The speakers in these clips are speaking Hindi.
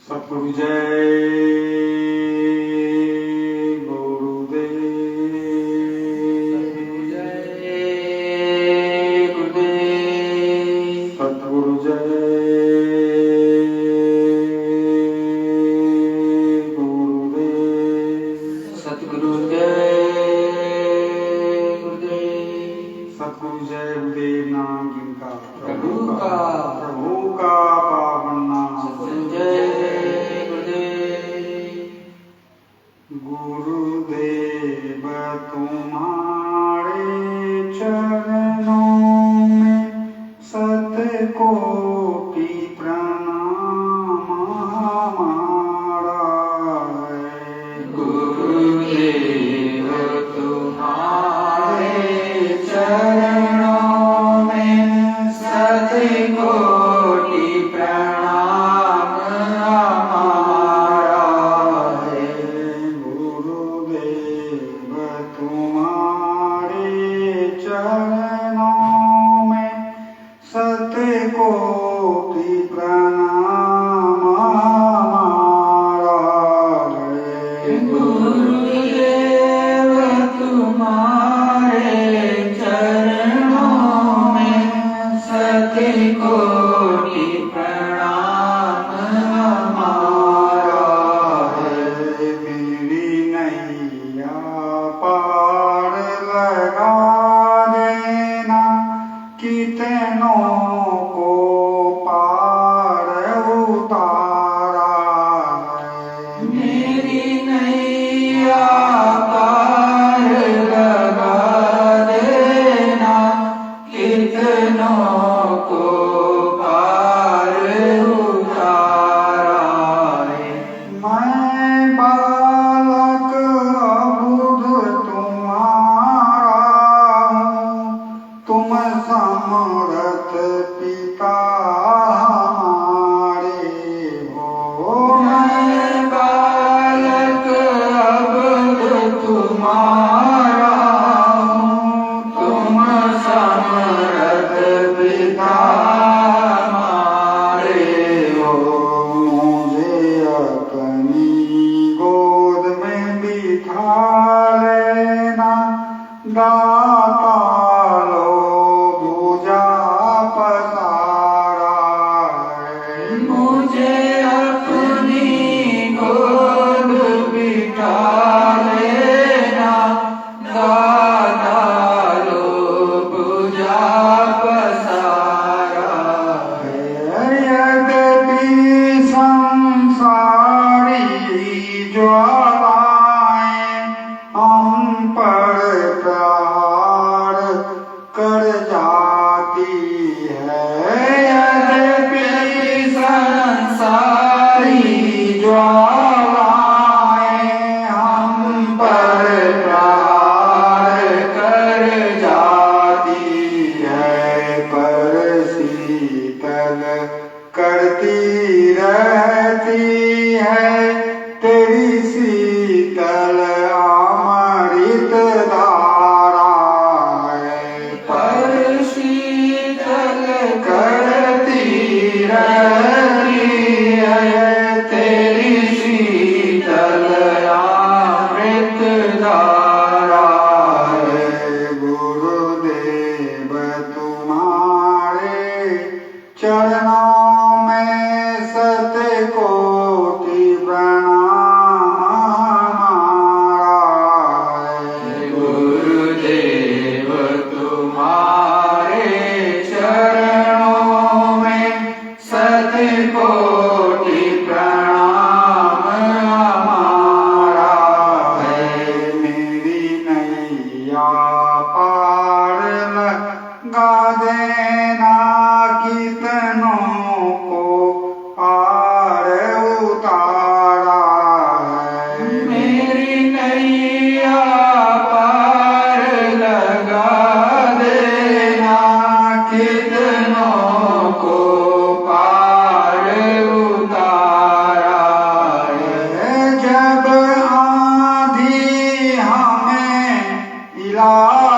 सतगुरु जय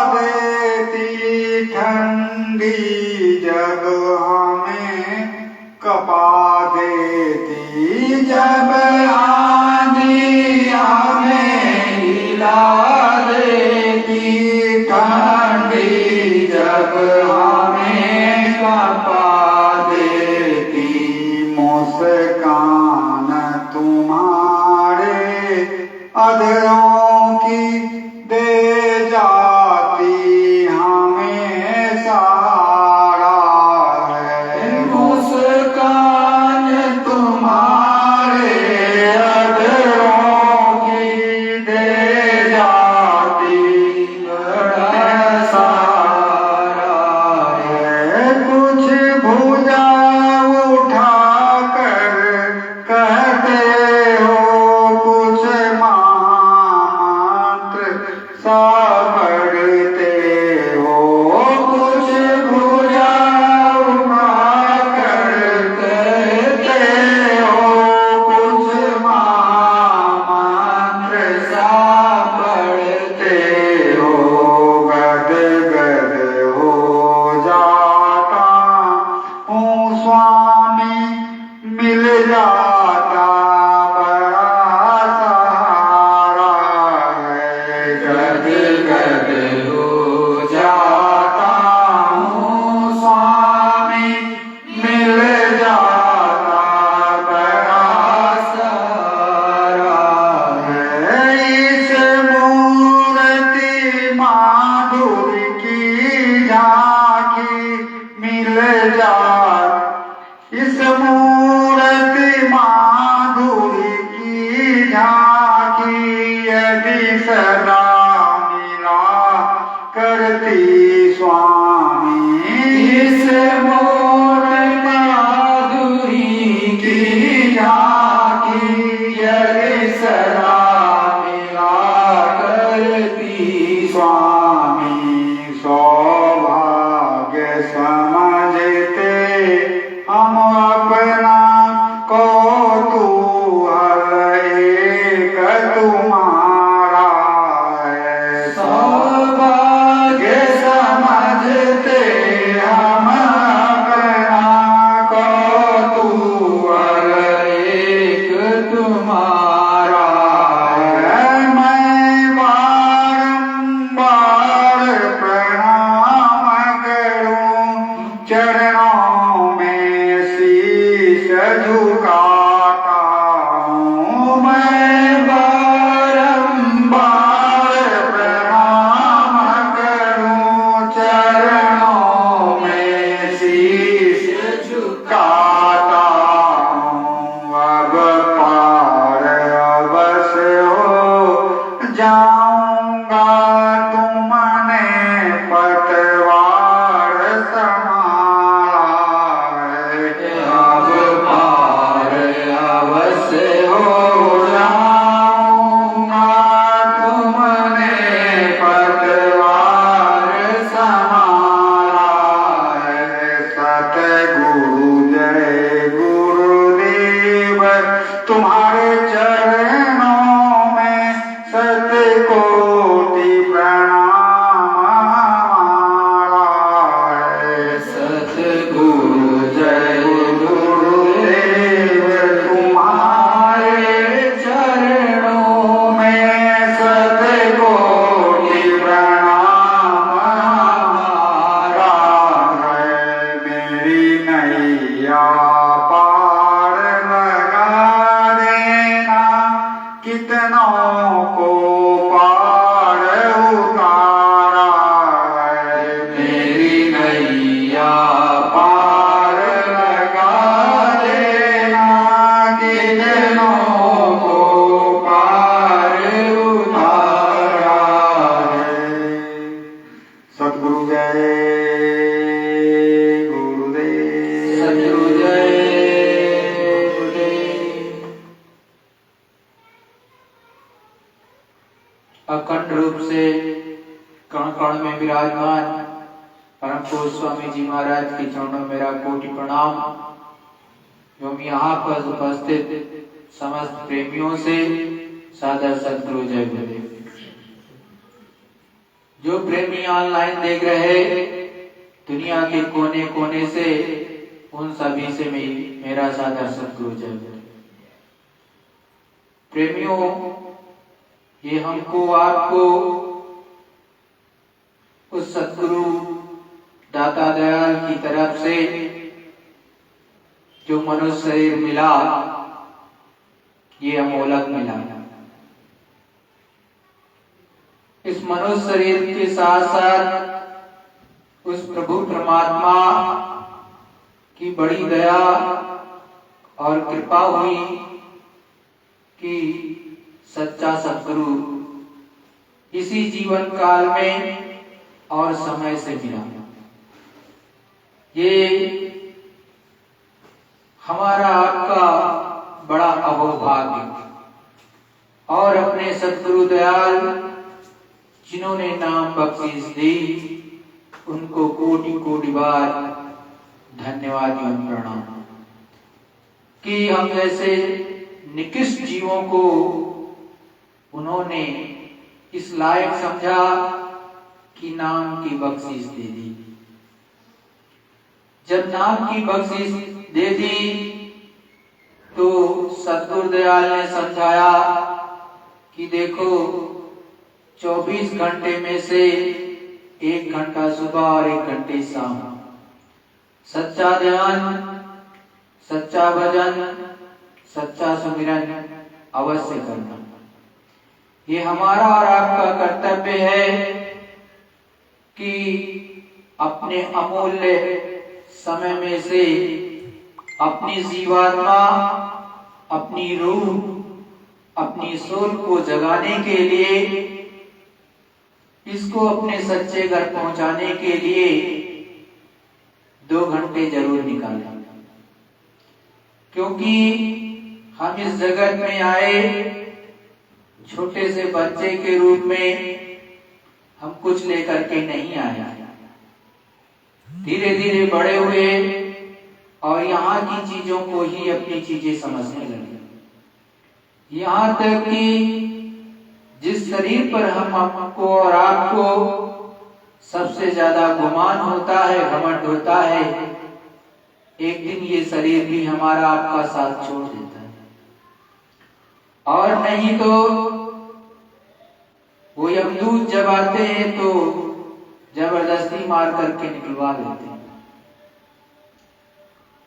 देती ठंडी जब हमें कपा देती, जब आंधी हमें हिला देती ठंडी जब हमें कपा देती, मुस्कान तुम्हारे अधरों की दे जाती हमें सहारा है, मुस्कान तुम्हारे अधरों की दे जाती बड़ा सहारा है। कुछ भुजा उठा कर कहते हो कुछ सा पढ़ते हो, कुछ भुजा उठा कर कहते हो कुछ मंत्र सा पढ़ते हो, गद गद हो जाता हूँ स्वामी मिल जाता बड़ा सहारा है, गद गद हो जाता हूँ स्वामी मिल जाता बड़ा सहारा है। इस मूर्ति माधुरी की झांकी मिल जाती, इस मूर्ति माधुरी की झांकी यदि सदा मिला करती स्वामी, इस मूर्ति माधुरी की झांकी यदि सदा मिला करती स्वामी, सौभाग्य समझते हम अपना कौतूहल एक तुम्हारा है, सौभाग्य समझते हम अपना कौतूहल एक तुम्हारा है। मैं बारंबार प्रणाम करूं चरणों में शीश झुकाता हूँ, मैं बारंबार प्रणाम करूं चरणों में शीश झुकाता हूँ। अब पार अवश्य हो जाऊंगा तुमने पतवार संभाला है, अब पार अवश्य हो जाऊंगा तुमने पतवार संभाला है। सतगुरु जय गुरुदेव तुम्हारे चरणों में शतकोटि प्रणाम हमारा है। सतगुरु जय गुरुदेव तुम्हारे चरणों में शतकोटि प्रणाम हमारा है। मेरी नैया पार लगा देना, कितनों को पार उतारा है। मेरी नैया पार लगा देना, कितनों को पार उतारा है। सतगुरु जय गुरुदेव, सतगुरु जय गुरुदेव। अखंड रूप से कण कण में विराजमान परम पूज्य स्वामी जी महाराज के चरणों में मेरा कोटि प्रणाम एवं यहाँ पर उपस्थित समस्त प्रेमियों से सादर सतगुरु जय गुरुदेव। जो प्रेमी ऑनलाइन देख रहे दुनिया के कोने कोने से, उन सभी से मेरा सादर सद्गुरु जय। प्रेमियों, ये हमको आपको उस सद्गुरु दाता दयाल की तरफ से जो मनुष्य शरीर मिला, ये अमोलक मिला। इस मनुष्य शरीर के साथ साथ उस प्रभु परमात्मा की बड़ी दया और कृपा हुई कि सच्चा सद्गुरु इसी जीवन काल में और समय से मिला। ये हमारा आपका बड़ा अहोभाग्य। और अपने सद्गुरु दयाल जिन्होंने नाम बख्शीश दी, उनको कोटि कोटि बार धन्यवाद एवं प्रणाम कि हम जैसे निकृष्ट जीवों को उन्होंने इस लायक समझा कि नाम की बख्शीश दे दी। जब नाम की बख्शीश दे दी तो सद्गुरु दयाल ने समझाया कि देखो, 24 घंटे में से 1 घंटा सुबह और 1 घंटे शाम सच्चा ध्यान, सच्चा भजन, सच्चा सुमिरन अवश्य करना। ये हमारा और आपका कर्तव्य है कि अपने अमूल्य समय में से अपनी जीवात्मा, अपनी रूह, अपनी सोल को जगाने के लिए, इसको अपने सच्चे घर पहुंचाने के लिए 2 घंटे जरूर निकालें। क्योंकि हम इस जगत में आए छोटे से बच्चे के रूप में, हम कुछ लेकर के नहीं आए। धीरे धीरे बड़े हुए और यहाँ की चीजों को ही अपनी चीजें समझने लगे। यहाँ तक कि जिस शरीर पर हम आपको और आपको सबसे ज्यादा गुमान होता है, घमंड होता है, एक दिन ये शरीर भी हमारा आपका साथ छोड़ देता है। और नहीं तो वो यमदूत जब आते हैं तो जबरदस्ती मार करके निकलवा देते हैं।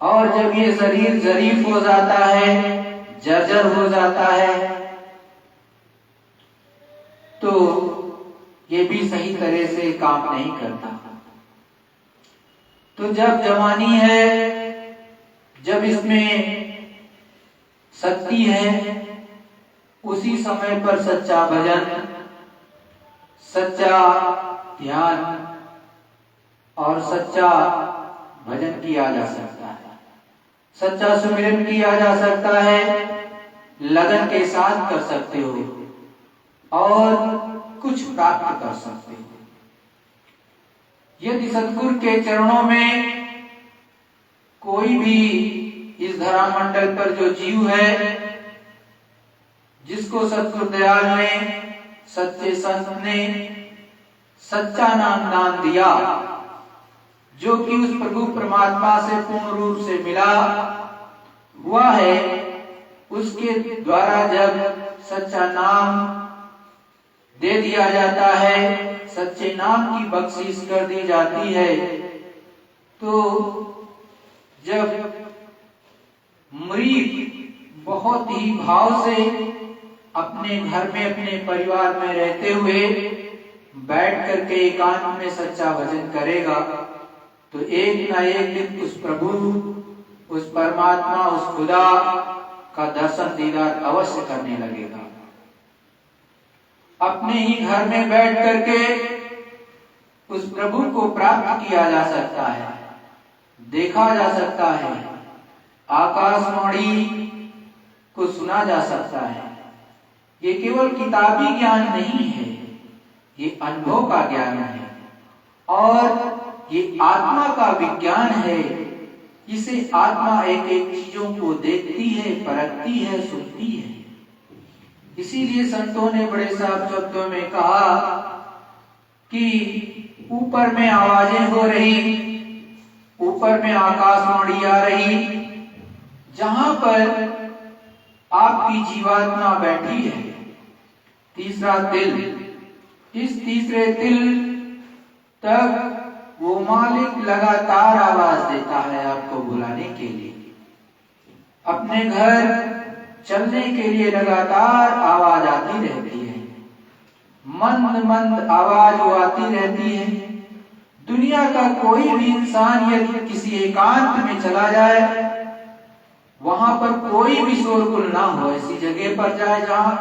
और जब ये शरीर जरीफ हो जाता है, जर्जर हो जाता है, तो ये भी सही तरह से काम नहीं करता। तो जब जवानी है, जब इसमें शक्ति है, उसी समय पर सच्चा भजन, सच्चा ध्यान और सच्चा भजन किया जा सकता है, सच्चा सुमिरन किया जा सकता है, लगन के साथ कर सकते हो और कुछ प्राप्त कर सकते हो। यदि सद्गुरु के चरणों में कोई भी इस धरा मंडल पर जो जीव है, जिसको सद्गुरु दयाल ने, सच्चे संत ने सच्चा नाम दान दिया, जो कि उस प्रभु परमात्मा से पूर्ण रूप से मिला हुआ है, उसके द्वारा जब सच्चा नाम दे दिया जाता है, सच्चे नाम की बख्शीश कर दी जाती है, तो जब मुरीद बहुत ही भाव से अपने घर में, अपने परिवार में रहते हुए बैठ करके एकांत में सच्चा भजन करेगा, तो एक ना एक दिन उस प्रभु, उस परमात्मा, उस खुदा का दर्शन दीदार अवश्य करने लगेगा। अपने ही घर में बैठ करके उस प्रभु को प्राप्त किया जा सकता है, देखा जा सकता है, आकाशवाणी को सुना जा सकता है। ये केवल किताबी ज्ञान नहीं है, ये अनुभव का ज्ञान है और ये आत्मा का विज्ञान है। इसे आत्मा एक एक चीजों को देखती है, परखती है, सुनती है। इसीलिए संतों ने बड़े साफ शब्दों में कहा कि ऊपर में आवाजें हो रही, ऊपर में आकाशवाणी आ रही, जहां पर आपकी जीवात्मा बैठी है। तीसरा तिल, इस तीसरे तिल तक वो मालिक लगातार आवाज देता है आपको बुलाने के लिए। अपने घर चलने के लिए लगातार आवाज आती रहती है, मंद मंद आवाज वो आती रहती है। दुनिया का कोई भी इंसान यदि किसी एकांत में चला जाए, वहां पर कोई भी शोरगुल ना हो, ऐसी जगह पर जाए जहां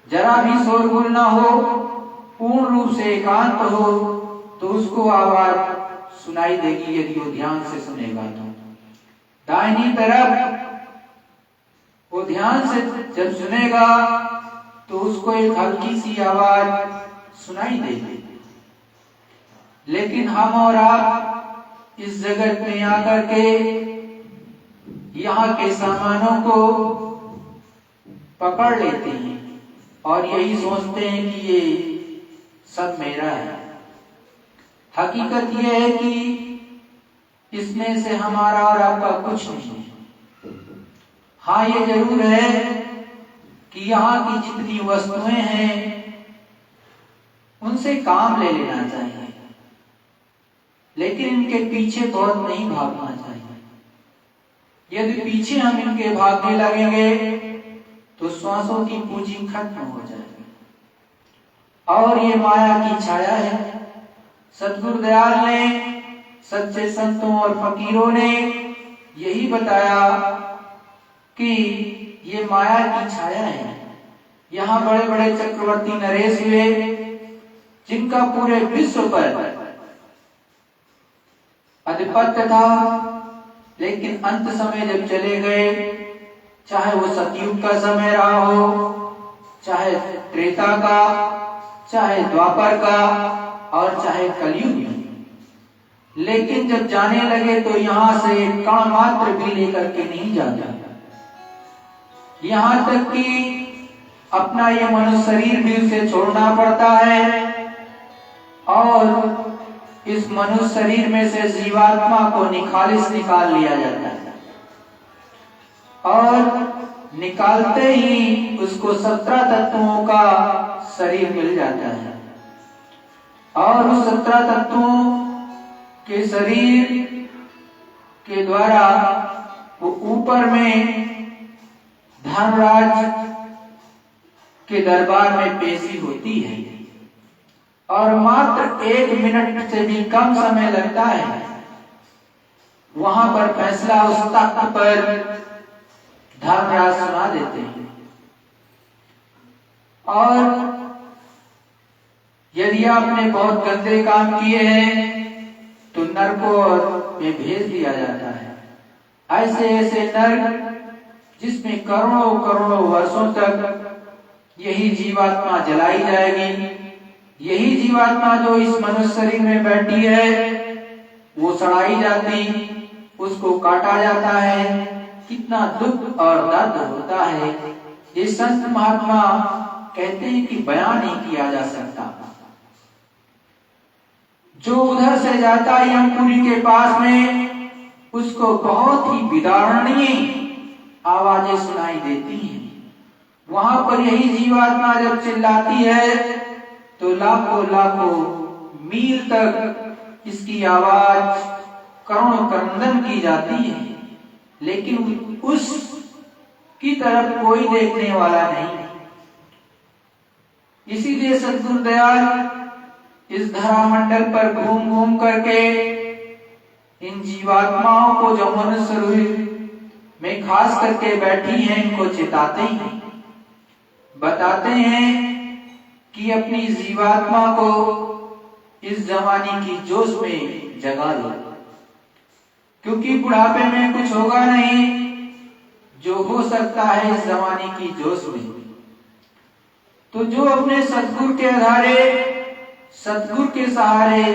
जरा भी शोरगुल ना हो, पूर्ण रूप से एकांत हो, तो उसको आवाज सुनाई देगी यदि वो ध्यान से सुनेगा। तो दाहिनी तरफ वो ध्यान से जब सुनेगा तो उसको एक हल्की सी आवाज सुनाई देगी। लेकिन हम और आप इस जगत में आकर के यहाँ के सामानों को पकड़ लेते हैं और यही सोचते हैं कि ये सब मेरा है। हकीकत यह है कि इसमें से हमारा और आपका कुछ नहीं है। हाँ, ये जरूर है कि यहाँ की जितनी वस्तुएं हैं उनसे काम ले लेना चाहिए, लेकिन इनके पीछे बहुत नहीं भागना चाहिए। यदि पीछे हम इनके भागने लगेंगे तो श्वासों की पूंजी खत्म हो जाएगी। और ये माया की छाया है। सतगुरु दयाल ने, सच्चे संतों और फकीरों ने यही बताया कि ये माया की छाया है। यहाँ बड़े बड़े चक्रवर्ती नरेश हुए, जिनका पूरे विश्व पर आधिपत्य था, लेकिन अंत समय जब चले गए, चाहे वो सतयुग का समय रहा हो, चाहे त्रेता का, चाहे द्वापर का और चाहे कलयुग में, लेकिन जब जाने लगे तो यहाँ से कण मात्र भी लेकर के नहीं जाता। यहाँ तक कि अपना ये मनुष्य शरीर भी उसे छोड़ना पड़ता है और इस मनुष्य शरीर में से जीवात्मा को निखालिस निकाल लिया जाता है और निकालते ही उसको 17 तत्वों का शरीर मिल जाता है। और उस 17 तत्वों के शरीर के द्वारा वो ऊपर में धर्मराज के दरबार में पेशी होती है और मात्र 1 मिनट से भी कम समय लगता है। वहां पर फैसला उस तख्त पर धर्मराज सुना देते हैं। और यदि आपने बहुत गंदे काम किए हैं तो नरकों में भेज दिया जाता है। ऐसे ऐसे नरक जिसमें करोड़ों करोड़ों वर्षों तक यही जीवात्मा जलाई जाएगी। यही जीवात्मा जो इस मनुष्य शरीर में बैठी है वो सड़ाई जाती, उसको काटा जाता है। कितना दुख और दर्द होता है, ये संत महात्मा कहते हैं कि बयान नहीं किया जा सकता। जो उधर से जाता है यमपुरी के पास में, उसको बहुत ही विदारणीय आवाजें सुनाई देती हैं। वहां पर यही जीवात्मा जब चिल्लाती है तो लाखों लाखों मील तक इसकी आवाज करोड़ों क्रंदन की जाती है, लेकिन उस की तरफ कोई देखने वाला नहीं। इसीलिए सतगुरु दयाल इस धरामंडल पर घूम घूम करके इन जीवात्माओं को जो मनुष्य शरीर में खास करके बैठी हैं, इनको चेताते हैं, बताते हैं कि अपनी जीवात्मा को इस जवानी की जोश में जगा लो, क्योंकि बुढ़ापे में कुछ होगा नहीं। जो हो सकता है इस जवानी की जोश में, तो जो अपने सतगुरु के आधारे, सतगुरु के सहारे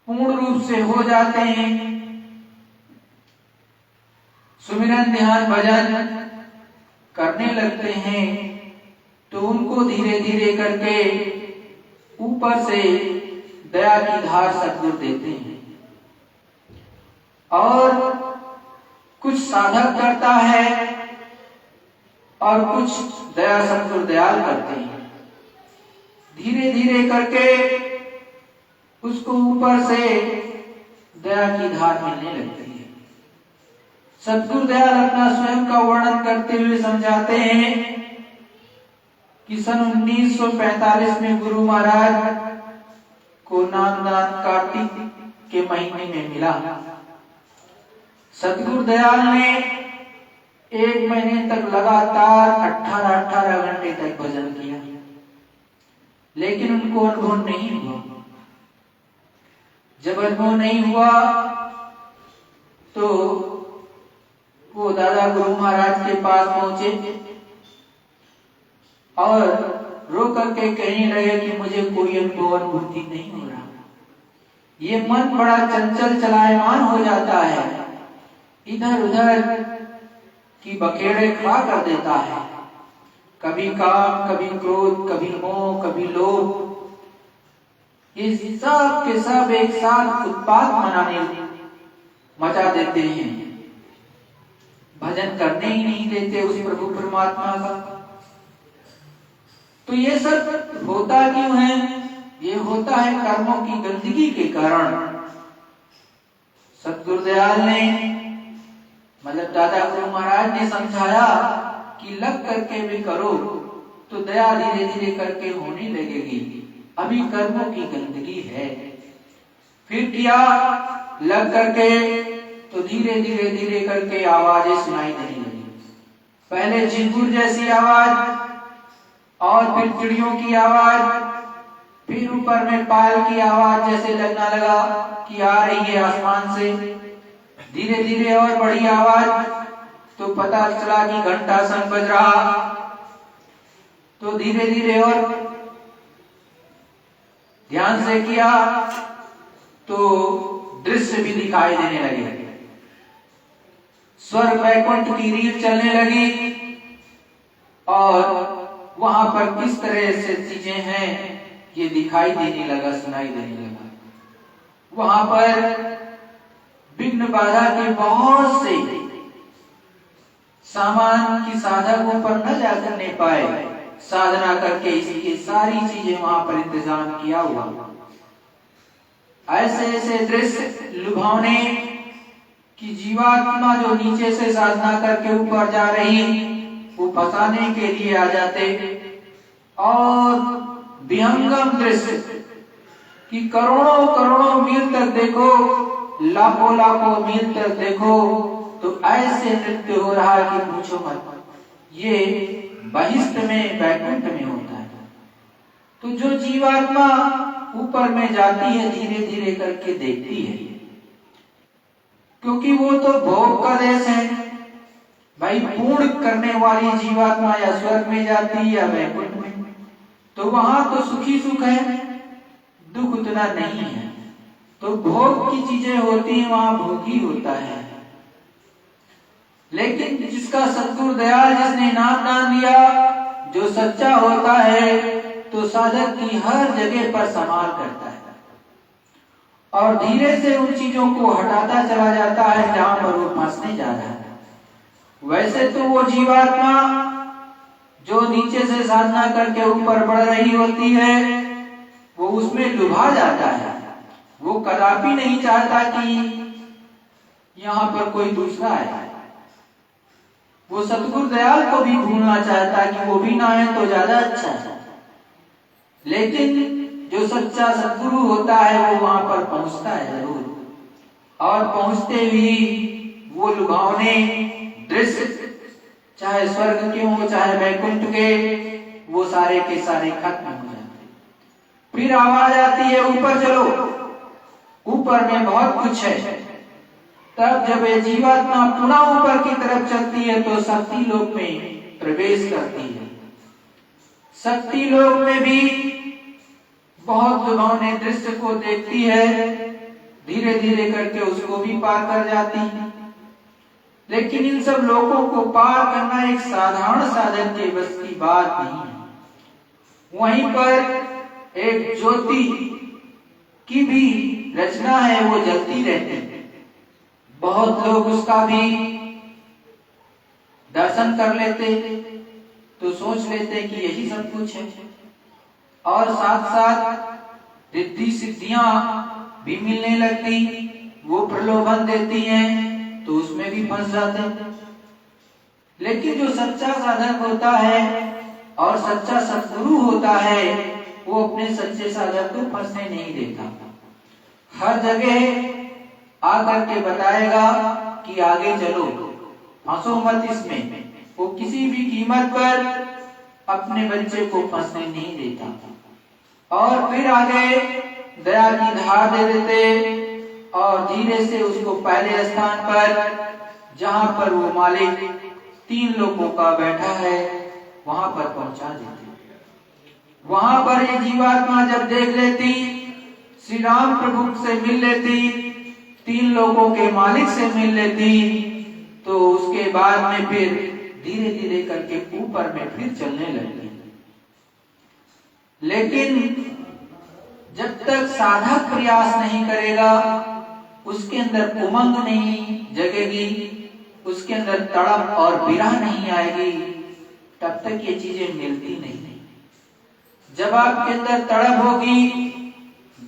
पूर्ण रूप से हो जाते हैं, सुमिरन ध्यान भजन करने लगते हैं, तो उनको धीरे धीरे करके ऊपर से दया की धार सतगुरु देते हैं और कुछ साधक करता है और कुछ दया सतगुरु दयाल करते हैं। धीरे धीरे करके उसको ऊपर से दया की धार मिलने लगती है। सतगुरु दयाल अपना स्वयं का वर्णन करते हुए समझाते हैं कि सन 1945 में गुरु महाराज को नामदान कार्तिक के महीने में मिला। सतगुरु दयाल ने 1 महीने तक लगातार 18 घंटे तक भजन किया, लेकिन उनको अनुभव नहीं हुआ। जब अनुभव नहीं हुआ तो वो दादा गुरु महाराज के पास पहुंचे और रो करके कहने लगे कि मुझे कोई अनुभूति नहीं हो रहा। ये मन बड़ा चंचल चलायमान हो जाता है, इधर उधर की बखेड़े खड़ा कर देता है। कभी काम, कभी क्रोध, कभी मोह, कभी लोभ, ये सब के सब एक साथ उत्पात मचा देते हैं। भजन करने ही नहीं देते उस प्रभु परमात्मा का। तो ये सब होता क्यों है? ये होता है कर्मों की गंदगी के कारण। सतगुरु दयाल ने मतलब दादा गुरु महाराज ने समझाया कि लग करके भी करो तो दया धीरे धीरे करके होने लगेगी। अभी कर्मों की गंदगी है। फिर किया लग करके तो धीरे धीरे धीरे करके आवाजें सुनाई देने लगी। पहले झिंगुर जैसी आवाज और फिर चिड़ियों की आवाज, फिर ऊपर में पायल की आवाज जैसे लगना लगा कि आ रही है आसमान से। धीरे धीरे और बड़ी आवाज तो पता चला कि घंटा शंख बज रहा। तो धीरे धीरे और ध्यान से किया तो दृश्य भी दिखाई देने लगे। स्वर्ग वैकुंठ की रील चलने लगी और वहां पर किस तरह से चीजें हैं ये दिखाई देने लगा, सुनाई देने लगा। वहां पर विघ्न बाधा के बहुत से सामान की साधकों पर न जा करने पाए, साधना करके इसलिए सारी चीजें वहां पर इंतजाम किया हुआ। ऐसे ऐसे दृश्य लुभावने कि जीवात्मा जो नीचे से साधना करके ऊपर जा रही वो फंसाने के लिए आ जाते। और विहंगम दृश्य कि करोड़ों करोड़ों मील तक देखो, लाखों लाखों मील तक देखो तो ऐसे नृत्य हो रहा है कि पूछो मत। ये बहिष्ठ में वैकुंठ में होता है। तो जो जीवात्मा ऊपर में जाती है धीरे धीरे करके देखती है, क्योंकि वो तो भोग का देश है भाई। पूर्ण करने वाली जीवात्मा या स्वर्ग में जाती या वैकुंठ में, तो वहां तो सुखी सुख है, दुख उतना नहीं है। तो भोग की चीजें होती हैं वहां भोग ही होता है। लेकिन जिसका सतगुरु दयाल जिसने नाम दान दिया, जो सच्चा होता है तो साधक की हर जगह पर संभाल करता है और धीरे से उन चीजों को हटाता चला जाता है जहां पर वो फंसने जा रहा है। वैसे तो वो जीवात्मा जो नीचे से साधना करके ऊपर बढ़ रही होती है वो उसमें लुभा जाता है। वो कदापि नहीं चाहता कि यहाँ पर कोई दूसरा है। वो सतगुरु दयाल को भी ढूंढना चाहता है कि वो भी ना है तो ज्यादा अच्छा है। लेकिन जो सच्चा सतगुरु होता है वो वहां पर पहुंचता है जरूर, और पहुंचते ही वो लुभावने दृश्य चाहे स्वर्ग के हो चाहे वैकुंठ के, वो सारे के सारे खत्म हो जाते। फिर आवाज आती है ऊपर चलो, ऊपर में बहुत कुछ है। तब जब ये जीवात्मा पुनः ऊपर की तरफ चलती है तो शक्ति लोक में प्रवेश करती है। शक्ति लोक में भी बहुत लुभावने दृश्य को देखती है, धीरे धीरे करके उसको भी पार कर जाती है। लेकिन इन सब लोगों को पार करना एक साधारण साधन के बस की बात नहीं है। वहीं पर एक ज्योति की भी रचना है, वो जलती रहती है। बहुत लोग उसका भी दर्शन कर लेते तो सोच लेते कि यही सब कुछ है, और साथ साथ रिद्धि सिद्धियां भी मिलने लगती, वो प्रलोभन देती हैं तो उसमें भी फंस जाते हैं। लेकिन जो सच्चा साधक होता है और सच्चा सद्गुरु होता है, वो अपने सच्चे साधक को फंसने नहीं देता। हर जगह आकर के बताएगा कि आगे चलो, फंसो मत इसमें। वो किसी भी कीमत पर अपने बच्चे को फंसने नहीं देता। और फिर आगे दया की धार दे देते और धीरे से उसको पहले स्थान पर, जहां पर वो मालिक 3 लोगों का बैठा है, वहां पर पहुंचा देते। वहां पर ये जीवात्मा जब देख लेती, श्री राम प्रभु से मिल लेती, 3 लोगों के मालिक से मिल लेती, तो उसके बाद में फिर धीरे धीरे करके ऊपर में फिर चलने लगती। लेकिन जब तक साधक प्रयास नहीं करेगा, उसके अंदर उमंग नहीं जगेगी, उसके अंदर तड़प और विरह नहीं आएगी, तब तक ये चीजें मिलती नहीं। जब आपके अंदर तड़प होगी,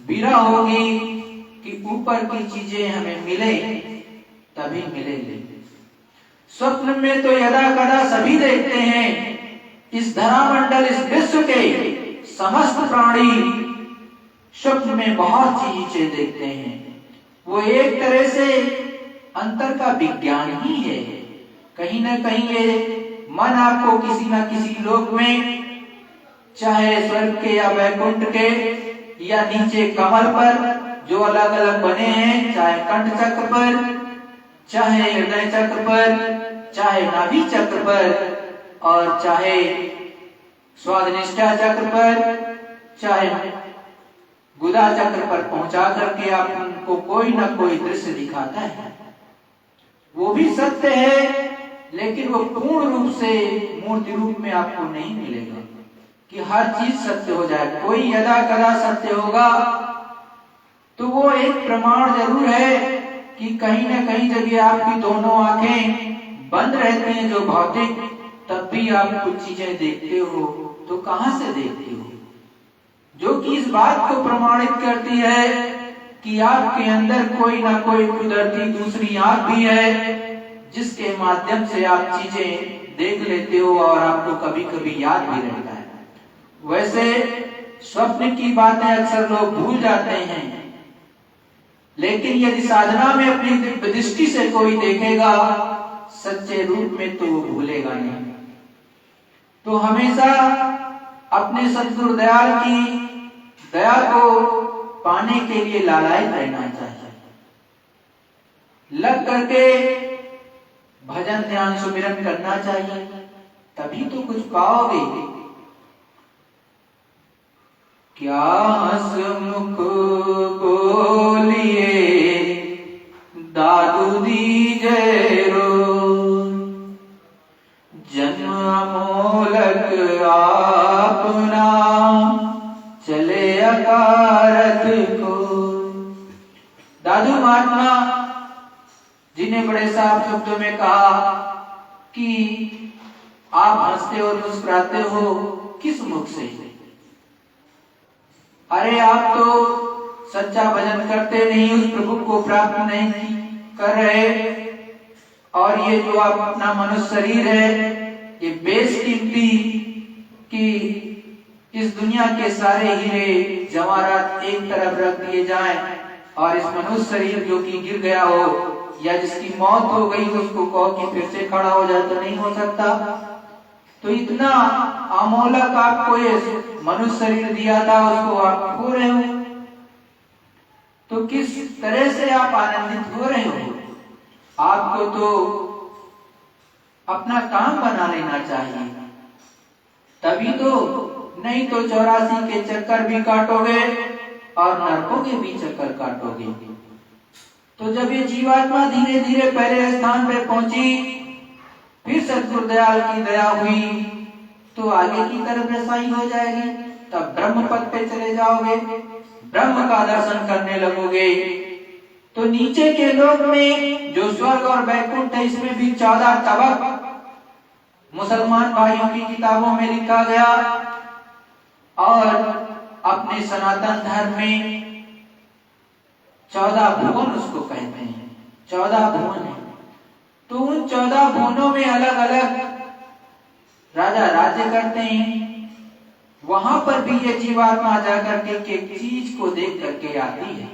विरह होगी कि ऊपर की चीजें हमें मिले, तभी मिलेंगे। स्वप्न में तो यदा कदा सभी देखते हैं, इस धरामंडल, इस विश्व के समस्त प्राणी स्वप्न में बहुत चीजें देखते हैं। वो एक तरह से अंतर का विज्ञान ही है। कहीं ना कहीं ये मन आपको किसी न किसी लोक में, चाहे स्वर्ग के या वैकुंठ के या नीचे कमल पर जो अलग अलग बने हैं, चाहे कंठ चक्र पर, चाहे हृदय चक्र पर, चाहे नाभि चक्र पर, और चाहे स्वादनिष्ठा चक्र पर, चाहे गुदा चक्र पर पहुंचा करके आपको कोई ना कोई दृश्य दिखाता है। वो भी सत्य है, लेकिन वो पूर्ण रूप से मूर्ति रूप में आपको नहीं मिलेगा कि हर चीज सत्य हो जाए। कोई यदा कदा सत्य होगा तो वो एक प्रमाण जरूर है कि कहीं ना कहीं जब ये आपकी दोनों आंखें बंद रहती हैं जो भौतिक, तब भी आप कुछ चीजें देखते हो, तो कहां से देखते हो? जो कि इस बात को प्रमाणित करती है कि आपके अंदर कोई ना कोई कुदरती दूसरी आंख भी है, जिसके माध्यम से आप चीजें देख लेते हो और आपको कभी कभी याद भी रहता है। वैसे स्वप्न की बातें अक्सर लोग भूल जाते हैं, लेकिन यदि साधना में अपनी दिव्य दृष्टि से कोई देखेगा सच्चे रूप में, तो वो भूलेगा नहीं। तो हमेशा अपने सद्गुरु दयाल की दया को पाने के लिए लालायित रहना चाहिए। लग करके भजन ध्यान सुमिरन करना चाहिए, तभी तो कुछ पाओगे। क्या हंसमुख बोलिए दादू दीजे रो, जन्म अमोलक आपना चले अकारत को। दादू महात्मा जी ने बड़े साफ शब्दों में कहा कि आप हंसते और मुस्कुराते हो किस मुख से? अरे आप तो सच्चा भजन करते नहीं, उस प्रभु को प्राप्त नहीं कर रहे, और ये जो आप अपना मनुष्य शरीर है, ये बेशकीमती कि इस दुनिया के सारे हीरे जवाहरात एक तरफ रख दिए जाएं और इस मनुष्य शरीर जो कि गिर गया हो या जिसकी मौत हो गई उसको कहो कि फिर से खड़ा हो जाए, तो नहीं हो सकता। तो इतना अमोलक आपको ये मनुष्य शरीर दिया था, उसको आप खो रहे हो, तो किस तरह से आप आनंदित हो रहे हो? आपको तो अपना काम बना लेना चाहिए, तभी तो, नहीं तो 84 के चक्कर भी काटोगे और नरकों के भी चक्कर काटोगे। तो जब ये जीवात्मा धीरे धीरे पहले स्थान पे पहुंची, फिर सद्गुरु दयाल की दया हुई, तो आगे की तरफ रसाई हो जाएगी। तब ब्रह्म पद पे चले जाओगे, ब्रह्म का दर्शन करने लगोगे। तो नीचे के लोक में जो स्वर्ग और वैकुंठ है, इसमें भी 14 तबक मुसलमान भाइयों की किताबों में लिखा गया। और अपने सनातन धर्म में 14 भुवन उसको कहते हैं, 14 भुवन है। तो उन 14 भुवनों में अलग अलग राजा राज्य करते हैं। वहां पर भी ये जीवात्मा जाकर के एक चीज को देख करके आती है।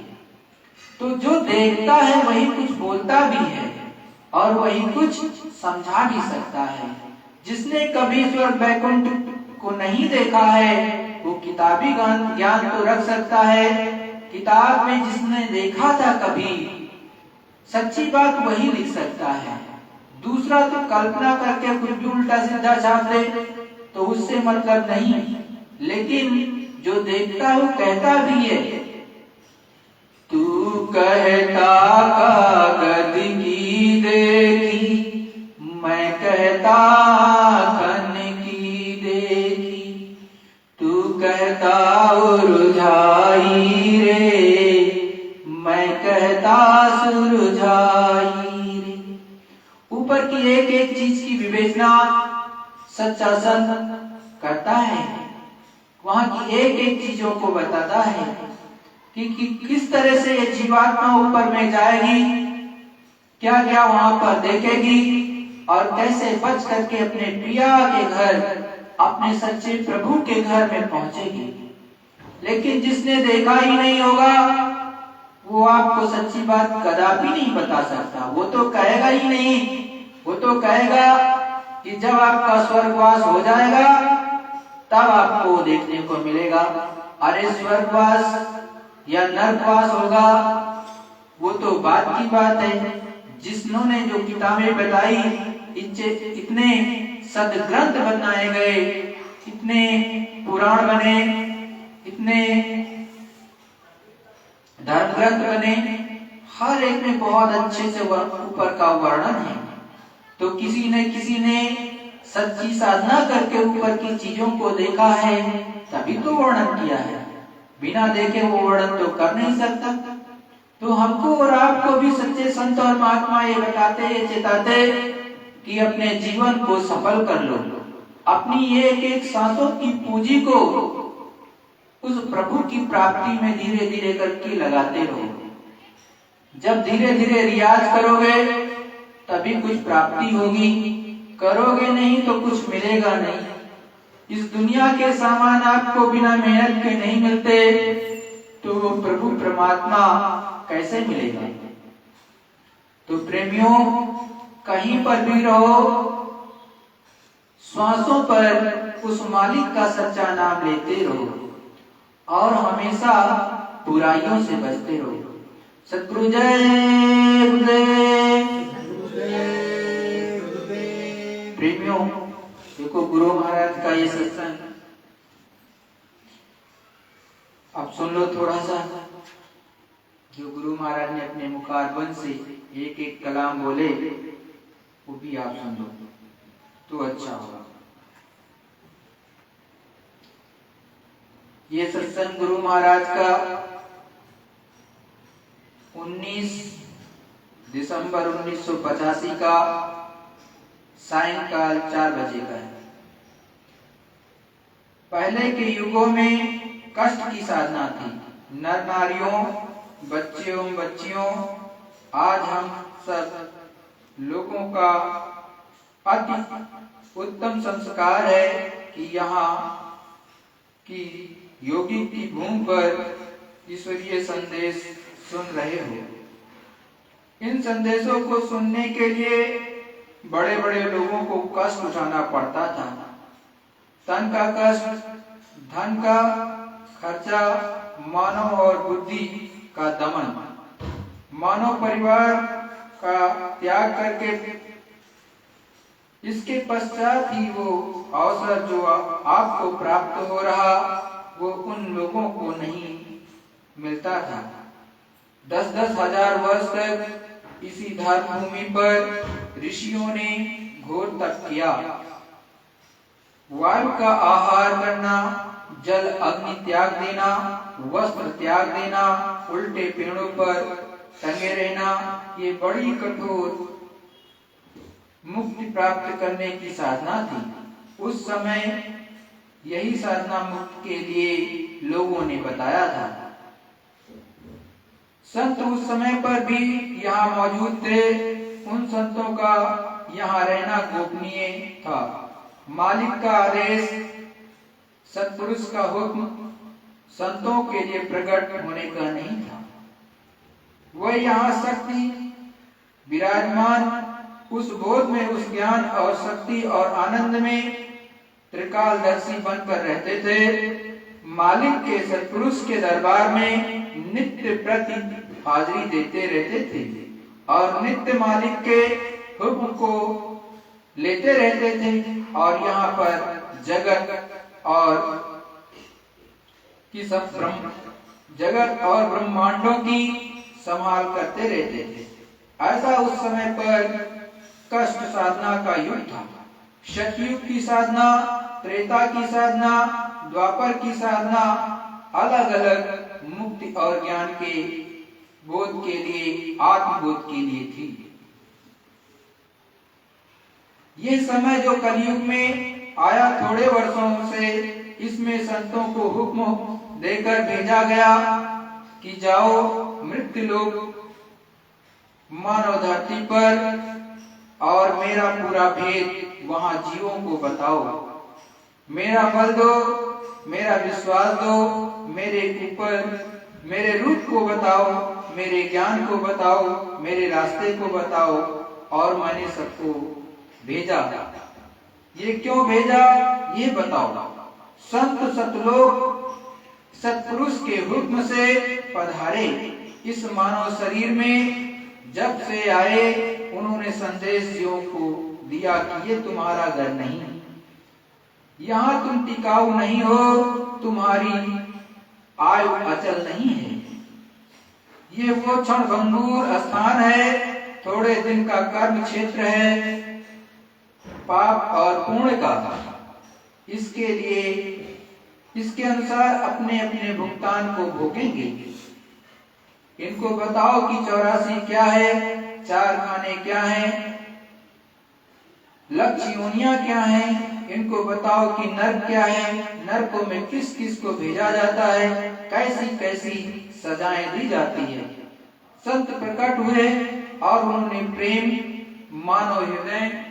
तो जो देखता है वही कुछ बोलता भी है और वही कुछ समझा भी सकता है। जिसने कभी स्वर्ग वैकुंठ को नहीं देखा है वो किताबी ज्ञान तो रख सकता है, किताब में जिसने देखा था कभी सच्ची बात वही लिख सकता है। दूसरा तो कल्पना करके कुछ भी उल्टा सीधा छाप दे तो उससे मतलब नहीं, लेकिन जो देखता है वो कहता भी है। तू कहता कागज की देखी, मैं कहता खन की देखी, तू कहता उलझाई रे, मैं कहता सुलझाई रे। ऊपर की एक एक चीज की विवेचना सच्चा संत करता है, वहां की एक एक चीजों को बताता है कि किस तरह से ये जीवात्मा ऊपर में जाएगी, क्या क्या वहां पर देखेगी और कैसे बच करके अपने पिया के घर, अपने सच्चे प्रभु के घर में पहुंचेगी। लेकिन जिसने देखा ही नहीं होगा वो आपको सच्ची बात कदापि नहीं बता सकता। वो तो कहेगा ही नहीं, वो तो कहेगा कि जब आपका स्वर्गवास हो जाएगा तब आपको देखने को मिलेगा। अरे स्वर्गवास या नरकवास होगा वो तो बात की बात है। जिन्होंने जो किताबें बताई, इतने सदग्रंथ बनाए गए, इतने पुराण बने, इतने धर्म ग्रंथ बने, हर एक में बहुत अच्छे से ऊपर का वर्णन है। तो किसी ने सच्ची साधना करके ऊपर की चीजों को देखा है तभी तो वर्णन किया है, बिना देखे वो वर्णन तो कर नहीं सकता। तो हमको और आपको भी सच्चे संत और महात्मा ये बताते, ये चेताते कि अपने जीवन को सफल कर लो, अपनी एक एक सांसों की पूंजी को उस प्रभु की प्राप्ति में धीरे धीरे करके लगाते रहो। जब धीरे धीरे रियाज करोगे तभी कुछ प्राप्ति होगी, करोगे नहीं तो कुछ मिलेगा नहीं। इस दुनिया के सामान आपको बिना मेहनत के नहीं मिलते तो वो प्रभु परमात्मा कैसे मिलेगा। तो प्रेमियों, कहीं पर भी रहो, श्वासों पर उस मालिक का सच्चा नाम लेते रहो और हमेशा बुराइयों से बचते रहो। सद्गुरु जय गुरुदेव। प्रेमियों, देखो गुरु महाराज का ये सत्संग अब सुन लो थोड़ा सा। जो गुरु महाराज ने अपने मुखारबंद से एक एक कलाम बोले वो भी आप सुन लो तो अच्छा होगा। ये सत्संग गुरु महाराज का 19 दिसंबर 1985 का सायंकाल 4 बजे का है। पहले के युगों में कष्ट की साधना थी, नर नारियों, बच्चों बच्चियों। आज हम सब लोगों का अति उत्तम संस्कार है कि यहाँ की योगी की भूमि पर ईश्वरीय संदेश सुन रहे हो। इन संदेशों को सुनने के लिए बड़े बड़े लोगों को कष्ट उठाना पड़ता था। तन का कष्ट, धन का खर्चा, मानव और बुद्धि का दमन, मानव परिवार का त्याग करके इसके पश्चात ही वो अवसर जो आपको प्राप्त हो रहा वो उन लोगों को नहीं मिलता था। 10-10 हजार वर्ष तक इसी धर्म भूमि पर ऋषियों ने घोर तप किया। वायु का आहार करना, जल अग्नि त्याग देना, वस्त्र त्याग देना, उल्टे पेड़ों पर टंगे रहना, ये बड़ी कठोर मुक्ति प्राप्त करने की साधना थी। उस समय यही साधना मुक्ति के लिए लोगों ने बताया था। संत उस समय पर भी यहाँ मौजूद थे। उन संतों का यहाँ रहना गोपनीय था। मालिक का आदेश, सत्पुरुष का हुक्म संतों के लिए प्रकट होने का नहीं था। वह यहाँ शक्ति विराजमान उस बोध में, उस ज्ञान और शक्ति और आनंद में त्रिकालदर्शी बनकर रहते थे। मालिक के सत्पुरुष के दरबार में नित्य प्रति हाजिरी देते रहते थे और नित्य मालिक के हुक्म को लेते रहते थे और यहाँ पर जगत और ब्रह्मांडों की संभाल करते रहते थे। ऐसा उस समय पर कष्ट साधना का युग था। सतयुग की साधना, त्रेता की साधना, द्वापर की साधना अलग अलग मुक्ति और ज्ञान के बोध के लिए, आत्मबोध के लिए थी। ये समय जो कलयुग में आया थोड़े वर्षों से, इसमें संतों को हुक्म देकर भेजा गया कि जाओ मृत्यु लोक मानव धरती पर और मेरा पूरा भेद वहां जीवों को बताओ। मेरा बल दो, मेरा विश्वास दो, मेरे ऊपर मेरे रूप को बताओ, मेरे ज्ञान को बताओ, मेरे रास्ते को बताओ। और मैंने सबको भेजा। ये क्यों भेजा, ये बताओ। संत सतलोक सत्पुरुष के हुक्म से पधारे इस मानव शरीर में। जब से आए उन्होंने संदेश जीवों को दिया कि ये तुम्हारा घर नहीं, यहाँ तुम टिकाऊ नहीं हो, तुम्हारी आयु अचल नहीं है। ये वो क्षणभंगुर स्थान है, थोड़े दिन का कर्म क्षेत्र है, पाप और पुण्य का। इसके लिए इसके अनुसार अपने अपने भुगतान को भोगेंगे। इनको बताओ कि 84 क्या है, 4 खाने क्या है, लक्ष्य योनियां क्या है। इनको बताओ कि नर्क क्या है, नर्कों में किस किस को भेजा जाता है, कैसी कैसी सजाएं दी जाती है। संत प्रकट हुए और उन्होंने प्रेम मानव हृदय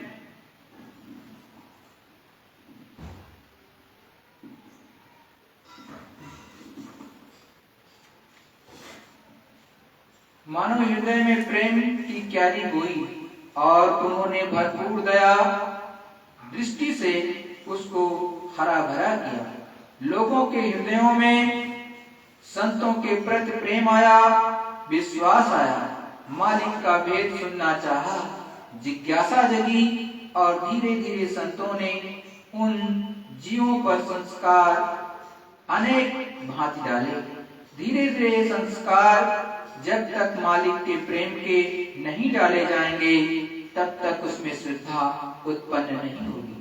में प्रेम की क्यारी बोई और उन्होंने भरपूर दया दृष्टि से उसको हरा भरा किया। लोगों के हृदयों में संतों के प्रति प्रेम आया, विश्वास आया, मालिक का भेद सुनना चाहा, जिज्ञासा जगी और धीरे धीरे संतों ने उन जीवों पर संस्कार अनेक भांति डाले। धीरे धीरे संस्कार जब तक मालिक के प्रेम के नहीं डाले जाएंगे तब तक उसमें श्रद्धा उत्पन्न नहीं होगी।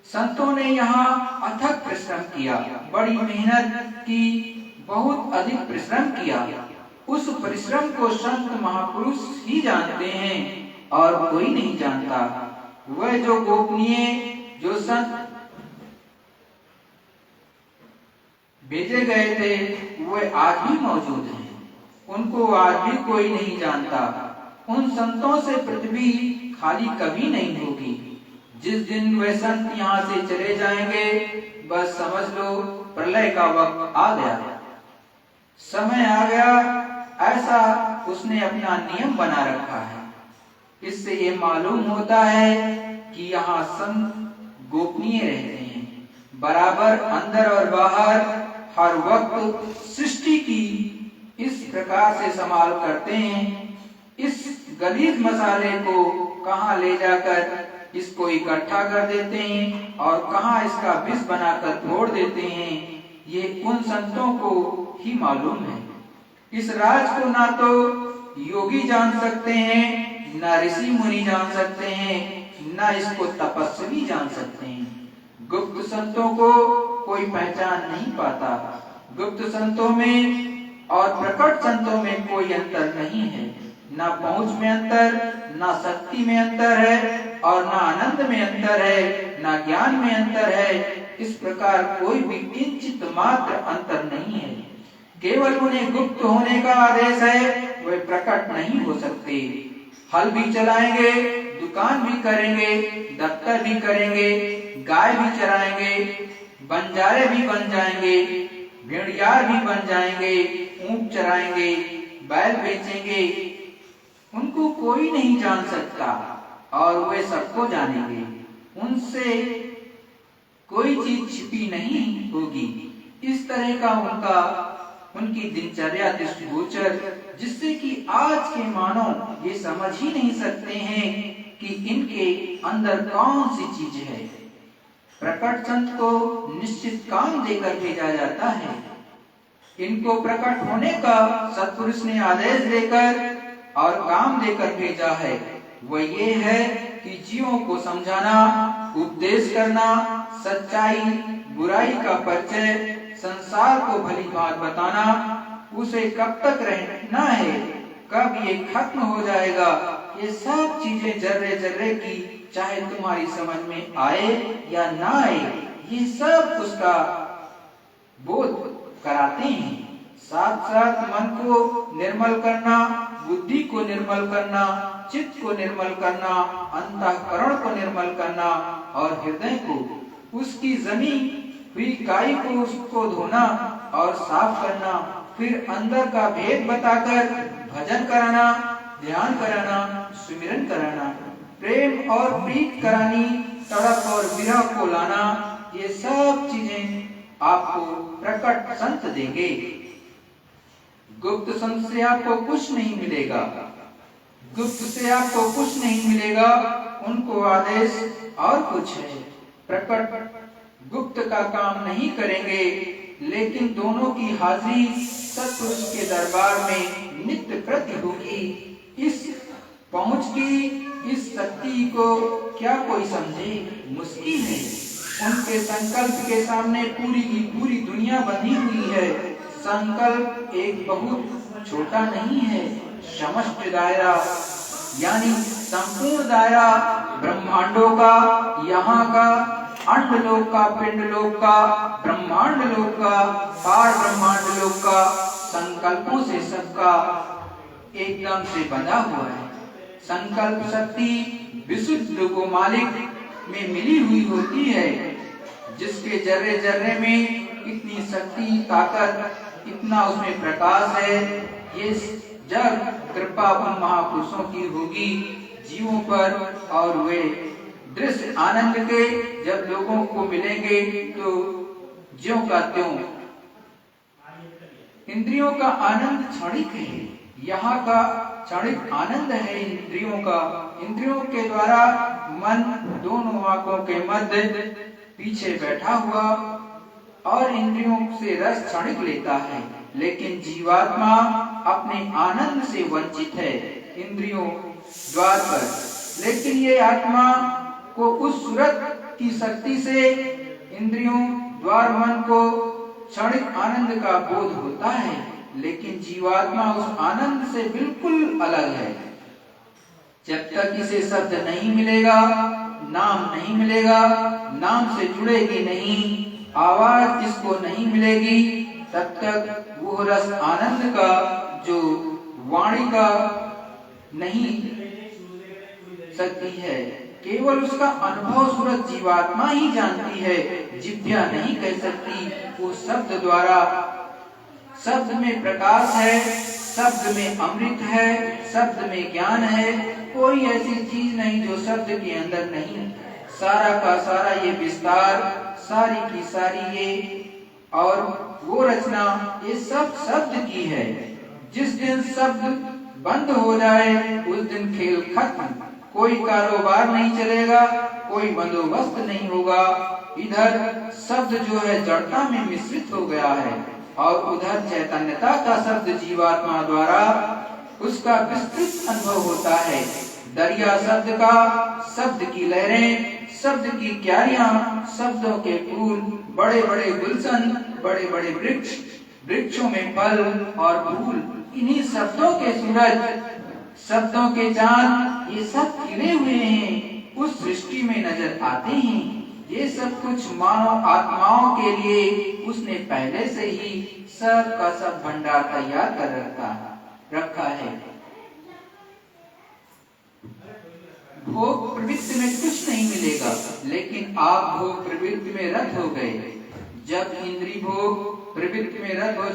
संतों ने यहाँ अथक परिश्रम किया, बड़ी मेहनत की, बहुत अधिक परिश्रम किया। उस परिश्रम को संत महापुरुष ही जानते हैं और कोई नहीं जानता। वह जो गोपनीय जो संत भेजे गए थे वह आज भी मौजूद हैं। उनको आज भी कोई नहीं जानता। उन संतों से पृथ्वी खाली कभी नहीं होगी। जिस दिन वे संत यहाँ से चले जाएंगे बस समझ लो प्रलय का वक्त आ गया, समय आ गया। ऐसा उसने अपना नियम बना रखा है। इससे ये मालूम होता है कि यहाँ संत गोपनीय रहते हैं, बराबर अंदर और बाहर हर वक्त सृष्टि की इस प्रकार से संभाल करते हैं। इस गलीज मसाले को कहाँ ले जाकर इसको इकट्ठा कर देते हैं और कहाँ इसका विष बनाकर फोड़ देते हैं, ये उन संतों को ही मालूम है। इस राज को ना तो योगी जान सकते हैं, ना ऋषि मुनि जान सकते हैं, ना इसको तपस्वी जान सकते हैं। गुप्त संतों को कोई पहचान नहीं पाता। गुप्त संतों में और प्रकट संतों में कोई अंतर नहीं है। ना पहुंच में अंतर, ना शक्ति में अंतर है, और ना आनंद में अंतर है, ना ज्ञान में अंतर है। इस प्रकार कोई भी किंचित मात्र अंतर नहीं है। केवल उन्हें गुप्त होने का आदेश है, वे प्रकट नहीं हो सकते। हल भी चलाएंगे, दुकान भी करेंगे, दफ्तर भी करेंगे, गाय भी चराएंगे, बंजारे भी बन जाएंगे, भेड़ियार भी बन जाएंगे, ऊंट चराएंगे, बैल बेचेंगे, उनको कोई नहीं जान सकता और वे सबको जानेंगे। उनसे कोई चीज छिपी नहीं होगी। इस तरह का उनकी दिनचर्या दृष्टिगोचर, जिससे कि आज के मानव ये समझ ही नहीं सकते हैं कि इनके अंदर कौन सी चीज है। प्रकट संत को निश्चित काम देकर भेजा जाता है। इनको प्रकट होने का सत्पुरुष ने आदेश देकर और काम देकर भेजा है। वह ये है कि जीवों को समझाना, उपदेश करना, सच्चाई बुराई का परिचय, संसार को भली बात बताना, उसे कब तक रहना है, कब ये खत्म हो जाएगा, ये सब चीजें जर्रे जर्रे की, चाहे तुम्हारी समझ में आए या ना आए, ये सब उसका बोध कराते हैं। साथ साथ मन को निर्मल करना, बुद्धि को निर्मल करना, चित्त को निर्मल करना, अंतःकरण को निर्मल करना और हृदय को, उसकी जमी हुई काई को उसको धोना और साफ करना, फिर अंदर का भेद बताकर भजन कराना, ध्यान कराना, सुमिरन कराना, प्रेम और प्रीत करानी, तड़प और विरह को लाना, ये सब चीजें आपको प्रकट संत देंगे। गुप्त संत से आपको कुछ नहीं मिलेगा। गुप्त से आपको कुछ नहीं मिलेगा, उनको आदेश और कुछ है। प्रकट गुप्त का काम नहीं करेंगे, लेकिन दोनों की हाजिरी सत्पुरुष के दरबार में नित्य प्रति होगी। इस पहुंच की, इस शक्ति को क्या कोई समझे? मुश्किल है। उनके संकल्प के सामने पूरी की पूरी दुनिया बंधी हुई है। संकल्प एक बहुत छोटा नहीं है, समस्त दायरा यानी संपूर्ण दायरा ब्रह्मांडों का, यहाँ का, अंड लोक का, पिंड लोक का, ब्रह्मांड लोक का, पार ब्रह्मांड लोक का, संकल्पों से सबका एकदम से बंधा हुआ है। संकल्प शक्ति विशुद्ध को मालिक में मिली हुई होती है, जिसके जर्रे जर्रे में इतनी शक्ति, ताकत, इतना उसमें प्रकाश है। ये जब कृपा उन महापुरुषों की होगी जीवों पर, और वे दृश्य आनंद के जब लोगों को मिलेंगे तो ज्यों का त्यों। इंद्रियों का आनंद क्षणिक है, यहाँ का क्षणिक आनंद है इंद्रियों का। इंद्रियों के द्वारा मन दोनों आंखों के मध्य पीछे बैठा हुआ और इंद्रियों से रस क्षणिक लेता है, लेकिन जीवात्मा अपने आनंद से वंचित है इंद्रियों द्वार पर। लेकिन ये आत्मा को उस सूरत की शक्ति से इंद्रियों द्वार मन को क्षणिक आनंद का बोध होता है, लेकिन जीवात्मा उस आनंद से बिल्कुल अलग है। जब तक इसे शब्द नहीं मिलेगा, नाम नहीं मिलेगा, नाम से जुड़ेगी नहीं, आवाज इसको नहीं मिलेगी, तब तक वो रस आनंद का जो वाणी का नहीं सकती है। केवल उसका अनुभव सूरत जीवात्मा ही जानती है, जिभ्या नहीं कह सकती। वो शब्द द्वारा, शब्द में प्रकाश है, शब्द में अमृत है, शब्द में ज्ञान है। कोई ऐसी चीज नहीं जो शब्द के अंदर नहीं। सारा का सारा ये विस्तार, सारी की सारी ये और वो रचना, ये सब शब्द की है। जिस दिन शब्द बंद हो जाए उस दिन खेल खत्म। कोई कारोबार नहीं चलेगा, कोई बंदोबस्त नहीं होगा। इधर शब्द जो है जड़ता में मिश्रित हो गया है और उधर चैतन्यता का शब्द जीवात्मा द्वारा उसका विस्तृत अनुभव होता है। दरिया शब्द का, शब्द की लहरें, शब्द की क्यारियां, शब्दों के फूल, बड़े बड़े गुलशन, बड़े बड़े वृक्ष, वृक्षों में फल और फूल, इन्हीं शब्दों के सूरज, शब्दों के चांद, ये सब खिले हुए हैं, उस सृष्टि में नजर आते हैं। ये सब कुछ मानव आत्माओं के लिए उसने पहले से ही सब का सब भंडार तैयार कर रखा है। भोग प्रवृत्ति में कुछ नहीं मिलेगा, लेकिन आप भोग प्रवृत्ति में रत हो गए। जब इंद्रिय भोग प्रवृत्ति में रत हो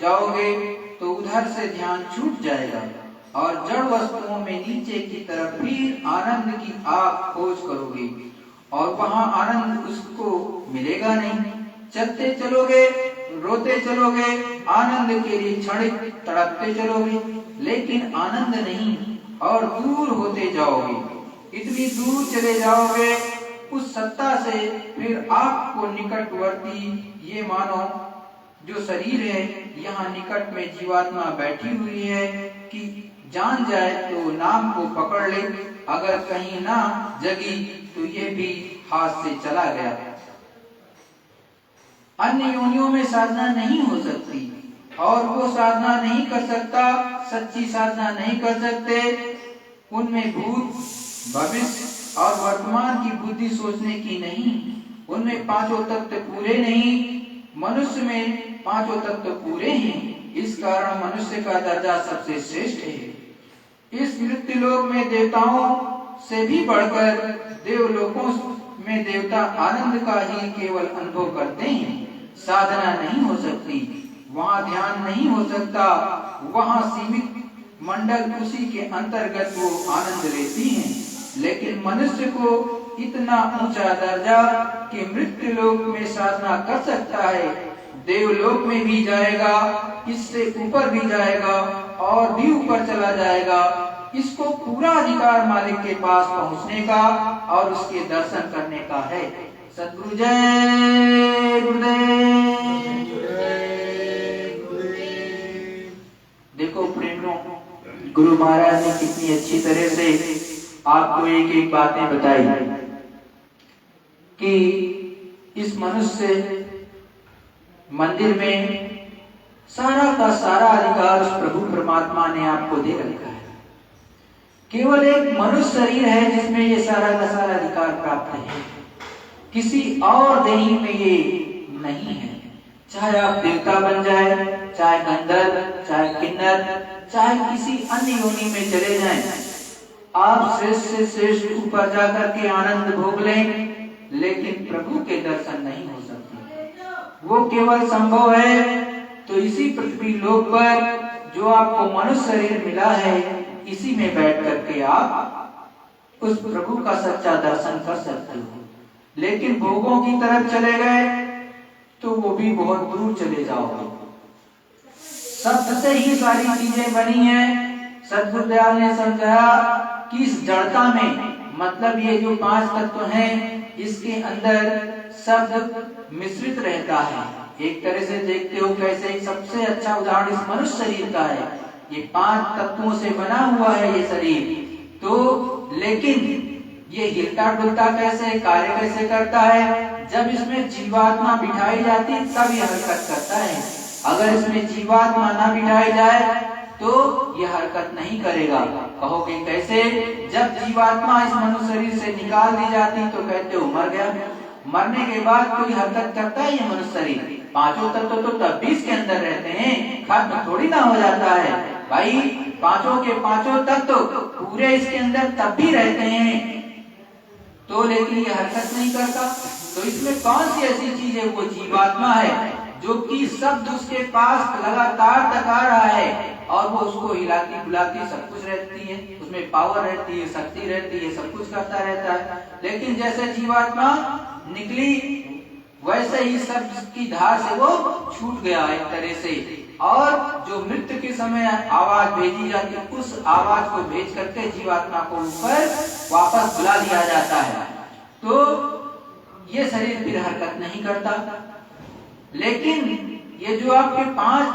जाओगे तो उधर से ध्यान छूट जाएगा और जड़ वस्तुओं में नीचे की तरफ फिर आनंद की आप खोज करोगे और वहां आनंद उसको मिलेगा नहीं। चलते चलोगे, रोते चलोगे, आनंद के लिए क्षणिक तड़पते चलोगे, लेकिन आनंद नहीं और दूर होते जाओगे। इतनी दूर चले जाओगे उस सत्ता से, फिर आपको निकटवर्ती ये मानो जो शरीर है, यहाँ निकट में जीवात्मा बैठी हुई है कि जान जाए तो नाम को पकड़ ले, अगर कहीं ना जगी तो ये भी हाथ से चला गया। अन्य योनियों में साधना नहीं हो सकती और वो साधना नहीं कर सकता, सच्ची साधना नहीं कर सकते। उनमें भूत, भविष्य और वर्तमान की बुद्धि सोचने की नहीं, उनमें पांचों तत्व पूरे नहीं। मनुष्य में पांचों तत्व पूरे हैं, इस कारण मनुष्य का दर्जा सबसे श्रेष्ठ है। इस मृत्यु लोक में देवताओं से भी बढ़कर देवलोकों में देवता आनंद का ही केवल अनुभव करते हैं। साधना नहीं हो सकती, वहाँ ध्यान नहीं हो सकता, वहाँ सीमित मंडल उसी के अंतर्गत वो आनंद लेती हैं। लेकिन मनुष्य को इतना ऊंचा दर्जा कि मृत्यु लोक में साधना कर सकता है, देवलोक में भी जाएगा, इससे ऊपर भी जाएगा और भी ऊपर चला जाएगा। इसको पूरा अधिकार मालिक के पास पहुंचने का और उसके दर्शन करने का है। सद्गुरु जय गुरुदेव। देखो प्रेमियों, गुरु महाराज ने कितनी अच्छी तरह से आपको एक एक बातें बताई कि इस मनुष्य मंदिर में सारा का सारा अधिकार उस प्रभु परमात्मा ने आपको दे रखा है। केवल एक मनुष्य शरीर है जिसमें ये सारा का सारा अधिकार प्राप्त है, किसी और देही में ये नहीं है। चाहे आप देवता बन जाए, चाहे गंधर्व, चाहे किन्नर, चाहे किसी अन्य योनि में चले जाएं, आप श्रेष्ठ से श्रेष्ठ ऊपर जाकर के आनंद भोग लें, लेकिन प्रभु के दर्शन नहीं हो सकते। वो केवल संभव है तो इसी पृथ्वी लोक पर जो आपको मनुष्य शरीर मिला है, इसी में बैठ करके आप उस प्रभु का सच्चा दर्शन कर सकते हो। लेकिन भोगों की तरफ चले गए तो वो भी बहुत दूर चले जाओगे। शब्द से ही सारी चीजें बनी हैं। सद्गुरुदेव ने समझाया कि इस जड़ता में, मतलब ये जो पांच तत्व हैं, इसके अंदर शब्द मिश्रित रहता है। एक तरह से देखते हो कैसे, सबसे अच्छा उदाहरण इस मनुष्य शरीर का है। ये पांच तत्वों से बना हुआ है ये शरीर, तो लेकिन ये हिलता डुलता कैसे, कार्य कैसे करता है? जब इसमें जीवात्मा बिठाई जाती तब ये हरकत करता है। अगर इसमें जीवात्मा ना बिठाई जाए तो ये हरकत नहीं करेगा। कहोगे कैसे? जब जीवात्मा इस मनुष्य शरीर से निकाल दी जाती तो कहते हो मर गया। मरने के बाद कोई हरकत करता है ये मनुष्य शरीर? पांचों तत्व तो तब भी इसके अंदर रहते हैं, खत्म थोड़ी ना हो जाता है भाई। पांचों के पांचों तत्व पूरे इसके अंदर तब भी रहते हैं, तो लेकिन ये हरकत नहीं करता। तो इसमें कौन सी ऐसी चीज है? वो जीवात्मा है जो कि शब्द उसके पास लगातार टका रहा है और वो उसको हिलाती बुलाती सब कुछ रहती है, उसमें पावर रहती है, शक्ति रहती है, सब कुछ करता रहता है। लेकिन जैसे जीवात्मा निकली वैसे ही शब्द की धार से वो छूट गया एक तरह से, और जो मृत्यु के समय आवाज भेजी जाती है उस आवाज को भेज करके जीवात्मा को ऊपर वापस बुला लिया जाता है। तो ये शरीर फिर हरकत नहीं करता। लेकिन ये जो आपके पांच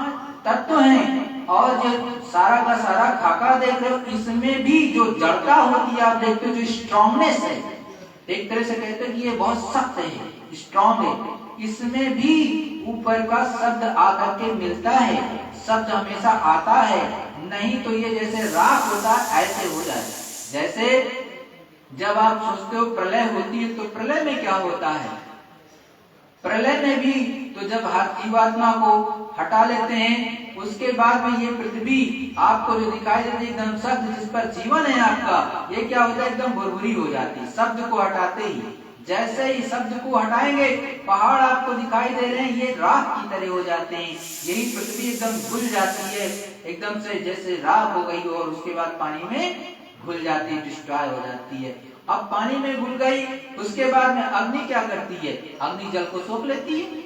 तत्व हैं और जो सारा का सारा खाका देख रहे हो, इसमें भी जो जड़ता होती है आप देखते हो, जो स्ट्रांगनेस है, एक तरह से कहते हैं कि ये बहुत सख्त है, स्ट्रॉन्ग है, इसमें भी ऊपर का शब्द आकर के मिलता है, शब्द हमेशा आता है, नहीं तो ये जैसे राख होता है ऐसे हो जाए। जैसे जब आप सोचते हो प्रलय होती है, तो प्रलय में क्या होता है, प्रलय में भी तो जब जीवात्मा को हटा लेते हैं, उसके बाद में ये पृथ्वी आपको जो दिखाई देती है एकदम शब्द जिस पर जीवन है आपका, ये क्या होता है, एकदम भुरभुरी हो जाती है शब्द को हटाते ही। जैसे ही शब्द को हटाएंगे, पहाड़ आपको दिखाई दे रहे हैं, ये राख की तरह हो जाते हैं, यही पृथ्वी एकदम घुल जाती है, एकदम से जैसे राख हो गई और उसके बाद पानी में घुल जाती है, डिस्ट्रॉय हो जाती है। अब पानी में घुल गई, उसके बाद में अग्नि क्या करती है, अग्नि जल को सोख लेती है,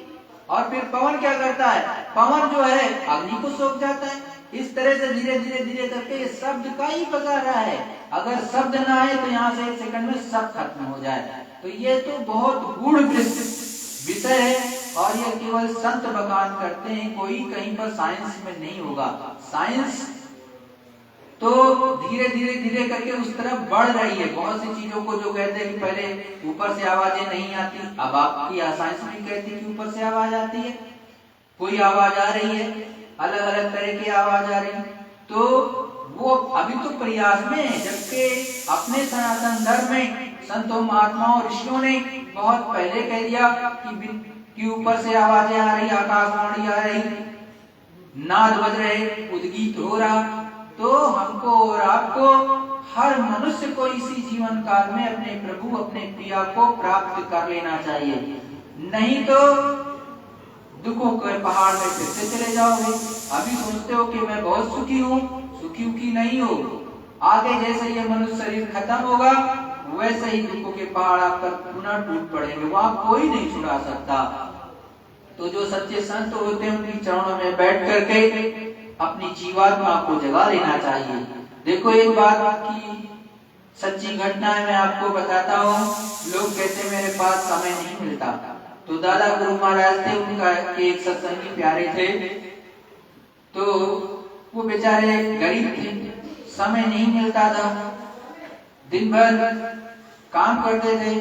और फिर पवन क्या करता है, पवन जो है अग्नि को सोख जाता है। इस तरह से धीरे धीरे धीरे करके ये शब्द का ही बता रहा है। अगर शब्द ना आए तो यहाँ से 1 सेकंड में सब खत्म हो जाए। तो ये तो बहुत गूढ़ विषय है, और ये केवल संत बखान करते हैं, कोई कहीं पर साइंस में नहीं होगा। साइंस तो धीरे धीरे धीरे करके उस तरफ बढ़ रही है। बहुत सी चीजों को जो कहते हैं कि पहले ऊपर से आवाजें नहीं आती, अब आपकी साइंस में कहती है कि ऊपर से आवाज आती है, कोई आवाज आ रही है, अलग अलग तरह की आवाज आ रही है। तो वो अभी तो प्रयास में है, जबकि अपने सनातन धर्म में संतों महात्माओं ऋषियों ने बहुत पहले कह दिया कि ऊपर से आवाजें आ रही, आकाशवाणी आ रही, नाद बज रहे, उद्गीत हो रहा। तो हमको और आपको, हर मनुष्य को इसी जीवन काल में अपने प्रभु अपने प्रिया को प्राप्त कर लेना चाहिए, नहीं तो दुखों के पहाड़ में फिर से चले जाओगे। अभी सोचते हो कि मैं बहुत सुखी हूँ, सुखी नहीं हो। आगे जैसे ये मनुष्य शरीर खत्म होगा, वैसे ही दुखों के पहाड़ आप पर पुनः टूट पड़ेंगे, वहां कोई नहीं छुड़ा सकता। तो जो सच्चे संत होते हैं उनकी चरणों में बैठ करके अपनी जीवात्मा को जगा लेना चाहिए। देखो एक बात की सच्ची घटना है, मैं आपको बताता हूँ। लोग कहते मेरे पास समय नहीं मिलता, तो दादा गुरु महाराज थे, उनका एक सत्संगी प्यारे थे, तो वो बेचारे गरीब थे, समय नहीं मिलता था, दिन भर काम करते थे,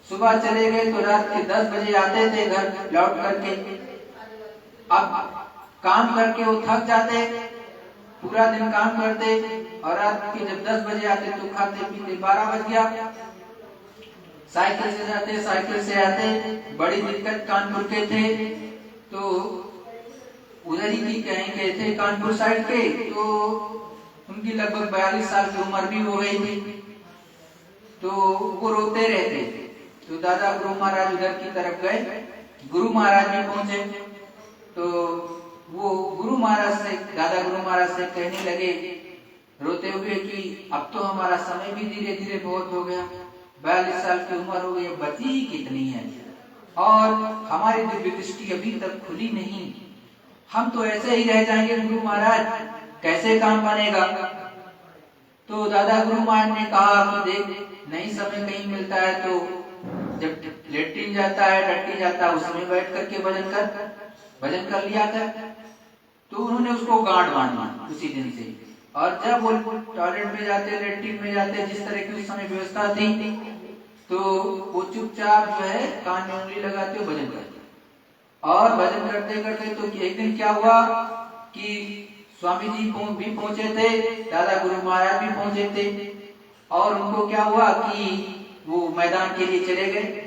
सुबह चले गए तो रात के 10 बजे आते थे घर लौट करके। अब काम करके वो थक जाते, पूरा दिन काम करते, और रात के जब 10 बजे आते तो खाते पीते 12 बज गया। साइकिल से जाते, साइकिल से आते, बड़ी दिक्कत कानपुर के थे, तो उधर ही की कहीं के थे कानपुर साइड के, तो उनकी लगभग 42 साल की उम्र भी हो गई थी। तो वो रोते रहते, तो दादा गुरु महाराज उधर की तरफ गए, गुरु महाराज भी पहुंचे, तो वो गुरु महाराज से, दादा गुरु महाराज से कहने लगे रोते हुए कि अब तो हमारा समय भी धीरे धीरे बहुत हो गया, 42 साल की उम्र हो गई, बची ही कितनी है, और हमारी दिव्य दृष्टि अभी तक खुली नहीं, हम तो ऐसे ही रह जाएंगे गुरु महाराज, कैसे काम बनेगा। तो दादा गुरु महाराज ने कहा कि देख, नहीं समय कहीं मिलता है तो जब लेटरिन जाता है, टट्टी जाता है, उसमें बैठ करके भजन कर लिया कर। तो उन्होंने उसको गांठ बांधा उसी दिन से, और जब वो टॉयलेट में जाते, लेटरिन में जाते, जिस तरह की उस समय व्यवस्था थी, तो वो चुपचाप जो है कान में उंगली लगाते भजन करते, और भजन करते करते तो एक दिन क्या हुआ कि स्वामी जी भी पहुंचे थे, दादा गुरु महाराज भी पहुंचे थे, और उनको क्या हुआ कि वो मैदान के लिए चले गए।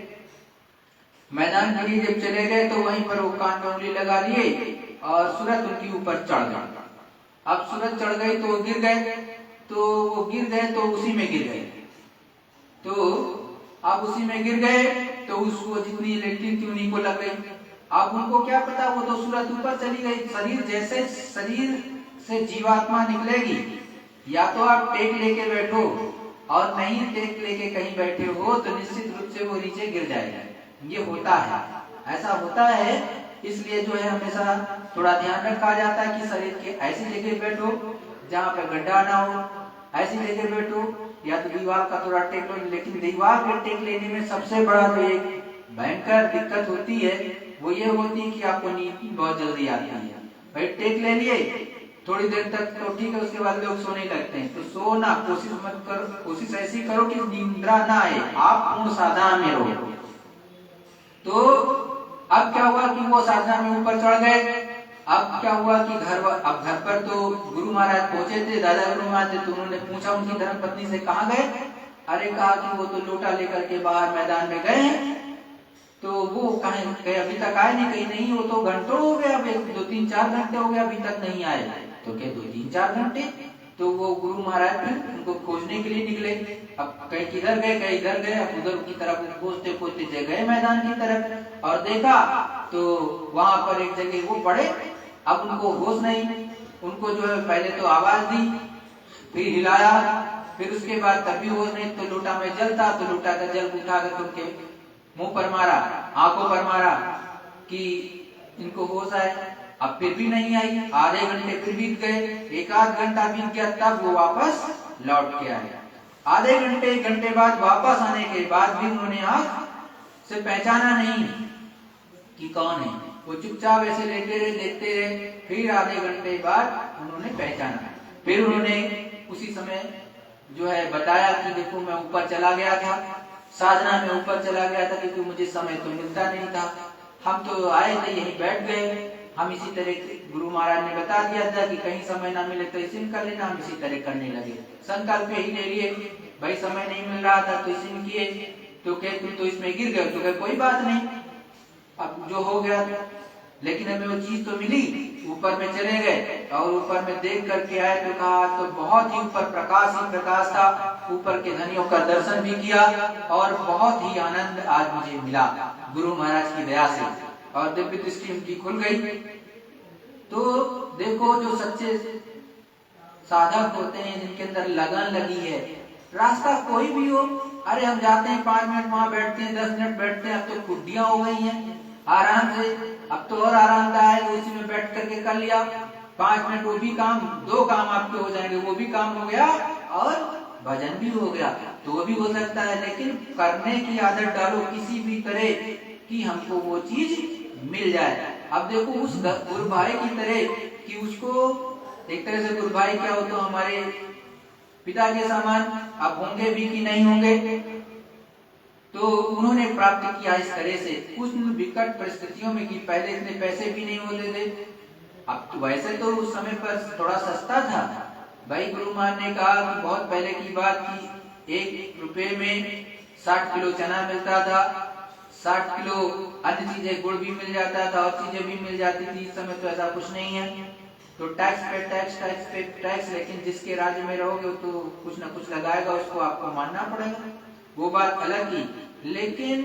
मैदान के लिए जब चले गए तो वहीं पर वो कान में उंगली लगा लिए और सूरत उनके ऊपर चढ़ गई। अब सूरत चढ़ गई तो वो गिर गए, तो वो गिर गए तो उसी में गिर गए, तो अब उसी में गिर गए तो उसको जितनी लेटरिन थी उन्हीं को लग गई। अब उनको क्या पता, वो तो सूरत ऊपर चली गई। शरीर जैसे शरीर से जीवात्मा निकलेगी, या तो आप टेक लेके बैठो, और नहीं टेक लेके कहीं बैठे हो तो निश्चित रूप से वो नीचे गिर जाएगा। ये होता है, ऐसा होता है। इसलिए जो है हमेशा थोड़ा ध्यान रखा जाता है कि शरीर के ऐसी जगह बैठो जहाँ पे गड्ढा ना हो, ऐसी जगह बैठो, या तो दीवार का थोड़ा टेक लो। लेकिन दीवार के टेक लेने में सबसे बड़ा जो एक भयंकर दिक्कत होती है वो ये होती है कि आपको नींद बहुत जल्दी आती है। भाई टेक ले लिए थोड़ी देर तक तो ठीक है, उसके बाद लोग सोने लगते हैं। तो सोना कोशिश मत करो, कोशिश ऐसी करो कि निद्रा ना आए, आप पूर्ण साधना में रहो। तो अब क्या हुआ कि वो साधना में ऊपर चढ़ गए। अब क्या हुआ कि घर पर तो गुरु महाराज पहुंचे थे, दादा गुरु महाराज थे। तो उन्होंने पूछा उनकी धर्मपत्नी से, कहाँ गए? अरे कहा कि वो तो लोटा लेकर के बाहर मैदान में गए हैं। तो वो कहे अभी तक आए नहीं? कहीं नहीं, वो तो घंटों हो गए, अब 2-3-4 घंटे हो गए अभी तक नहीं आए। तो क्या 2-3-4 घंटे? तो वो गुरु महाराज फिर उनको खोजने के लिए निकले। अब कहीं किधर गए, कहीं इधर गए, अब उधर की तरफ खोजते खोजते गए मैदान की तरफ, और देखा तो वहां पर एक जगह वो पड़े। अब उनको होश नहीं, उनको जो है पहले तो आवाज दी, फिर हिलाया, फिर उसके बाद तब भी होश नहीं। तो लोटा में जल था, तो लोटा का जल उठा कर उनके मुंह पर मारा, आंखों पर मारा कि इनको होश आए। अब फिर भी नहीं आई। आधे घंटे फिर बीत गए, 1-आध घंटा बीत गया, तब वो वापस लौट के आए। आधे घंटे 1 घंटे बाद वापस आने के बाद भी उन्होंने आंख से पहचाना नहीं कि कौन है। वो चुपचाप ऐसे लेटे रहे, देखते रहे। फिर आधे घंटे बाद उन्होंने पहचाना। फिर उन्होंने उसी समय जो है बताया कि देखो मैं ऊपर चला गया था, साधना में ऊपर चला गया था, क्योंकि मुझे समय तो मिलता नहीं था। हम तो आए थे, यहीं बैठ गए। हम इसी तरह गुरु महाराज ने बता दिया था कि कहीं समय ना मिले तो इसी में कर लेना। हम इसी तरह करने लगे, संकल्प ही ले लिए। भाई समय नहीं मिल रहा था तो इसी में किए। तो कहे तुम तो इसमें गिर गए। तो कहे कोई बात नहीं, अब जो हो गया, लेकिन हमें वो चीज तो मिली। ऊपर में चले गए और ऊपर में देख करके आए तो कहा तो बहुत ही ऊपर प्रकाश ही प्रकाश था। ऊपर के धनियों का दर्शन भी किया और बहुत ही आनंद आज मुझे मिला गुरु महाराज की दया से, और दिव्य दृष्टि उनकी खुल गई। तो देखो जो सच्चे साधक होते हैं, जिनके अंदर लगन लगी है, रास्ता कोई भी हो, अरे हम जाते हैं 5 मिनट वहां बैठते हैं, 10 मिनट बैठते हैं। अब तो कुड्डियां हो गई हैं आराम से, अब तो और आरामदायक है, उसी में बैठ करके कर लिया 5 मिनट, वो भी काम, 2 काम आपके हो जाएंगे, वो भी काम हो गया और भजन भी हो गया। तो वो भी हो सकता है, लेकिन करने की आदत डालो किसी भी तरह कि हमको वो चीज मिल जाए। अब देखो उस गुरु भाई की तरह कि उसको एक तरह से गुरु भाई क्या हो तो हमारे पिता के समान, अब होंगे भी कि नहीं होंगे। तो उन्होंने प्राप्त किया इस तरह से उन विकट परिस्थितियों में कि पहले इतने पैसे भी नहीं होते थे। अब तो वैसे तो उस समय पर थोड़ा सस्ता था। भाई गुरु महाराज ने कहा कि बहुत पहले की बात की, 1 रुपए में 60 किलो चना मिलता था, 60 किलो अन्य चीजें, गुड़ भी मिल जाता था और चीजें भी मिल जाती थी। इस समय तो ऐसा कुछ नहीं है। तो टैक्स पे टैक्स, टैक्स पे टैक्स, लेकिन जिसके राज्य में रहोगे तो कुछ ना कुछ लगाएगा, उसको आपको मानना पड़ेगा, वो बात अलग ही। लेकिन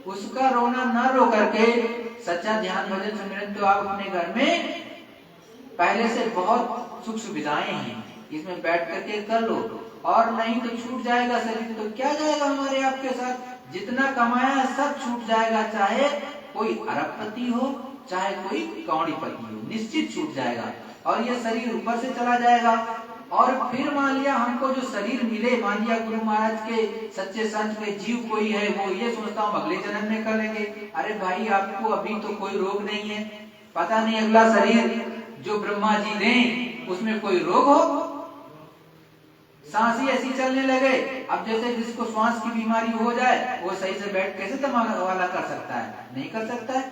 उसका रोना ना रो करके सच्चा ध्यान भजन सिमरन तो आप अपने घर में पहले से बहुत सुख सुविधाएं हैं, इसमें बैठ करके कर लो। और नहीं तो छूट जाएगा शरीर, तो क्या जाएगा हमारे आपके साथ, जितना कमाया सब छूट जाएगा। चाहे कोई अरबपति हो, चाहे कोई कौड़ीपति हो, निश्चित छूट जाएगा और ये शरीर ऊपर से चला जाएगा। और फिर मान लिया हमको जो शरीर मिले, मान लिया गुरु महाराज के सच्चे संत के जीव कोई है, वो ये सोचता हूँ अगले जन्म में कर लेंगे। अरे भाई आपको अभी तो कोई रोग नहीं है, पता नहीं अगला शरीर जो ब्रह्मा जी दें उसमें कोई रोग हो, सांस ही ऐसी चलने लगे। अब जैसे जिसको श्वास की बीमारी हो जाए वो सही से बैठ कैसे तमाशा कर सकता है? नहीं कर सकता है।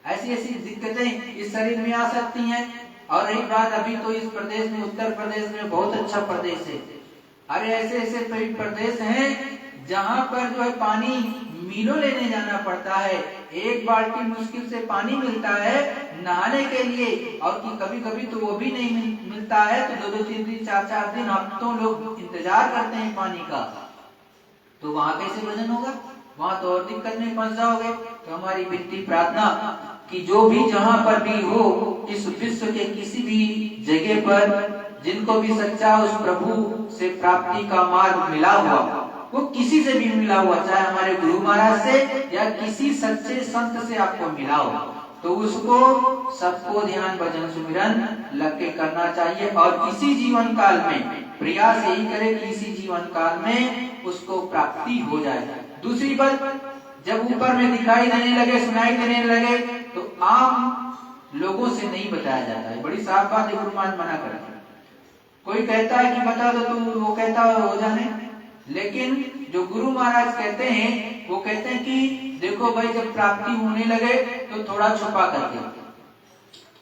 ऐसी ऐसी दिक्कतें इस शरीर में आ सकती हैं। और रही बात अभी तो इस प्रदेश में, उत्तर प्रदेश में बहुत अच्छा प्रदेश है। अरे ऐसे ऐसे प्रदेश हैं जहाँ पर जो है पानी मीलों लेने जाना पड़ता है, 1 बाल्टी मुश्किल से पानी मिलता है नहाने के लिए, और कि कभी कभी तो वो भी नहीं मिलता है तो 2-2, 3-3, 4-4 दिन, हफ्तों लोग इंतजार करते हैं पानी का। तो वहां कैसे भजन होगा? वहां तो और दिक्कत में फंस जाओगे। तो हमारी विनती प्रार्थना कि जो भी जहां पर भी हो, इस विश्व के किसी भी जगह पर जिनको भी सच्चा उस प्रभु से प्राप्ति का मार्ग मिला हुआ, वो किसी से भी मिला हुआ, चाहे हमारे गुरु महाराज से या किसी सच्चे संत से आपको मिला हो, तो उसको सबको ध्यान भजन सुमिरन लग के करना चाहिए। और इसी जीवन काल में प्रयास यही करे कि इसी जीवन काल में उसको प्राप्ति हो जाए। दूसरी बात, जब ऊपर में दिखाई देने लगे, सुनाई देने लगे, तो आम लोगों से नहीं बताया जाता है। बड़ी साफ बात है, गुरु महाराज मना करते हैं। कोई कहता है कि बता दो, तो वो कहता है हो जाने। लेकिन जो गुरु महाराज कहते हैं वो कहते हैं कि देखो भाई, जब प्राप्ति होने लगे तो थोड़ा छुपा करके,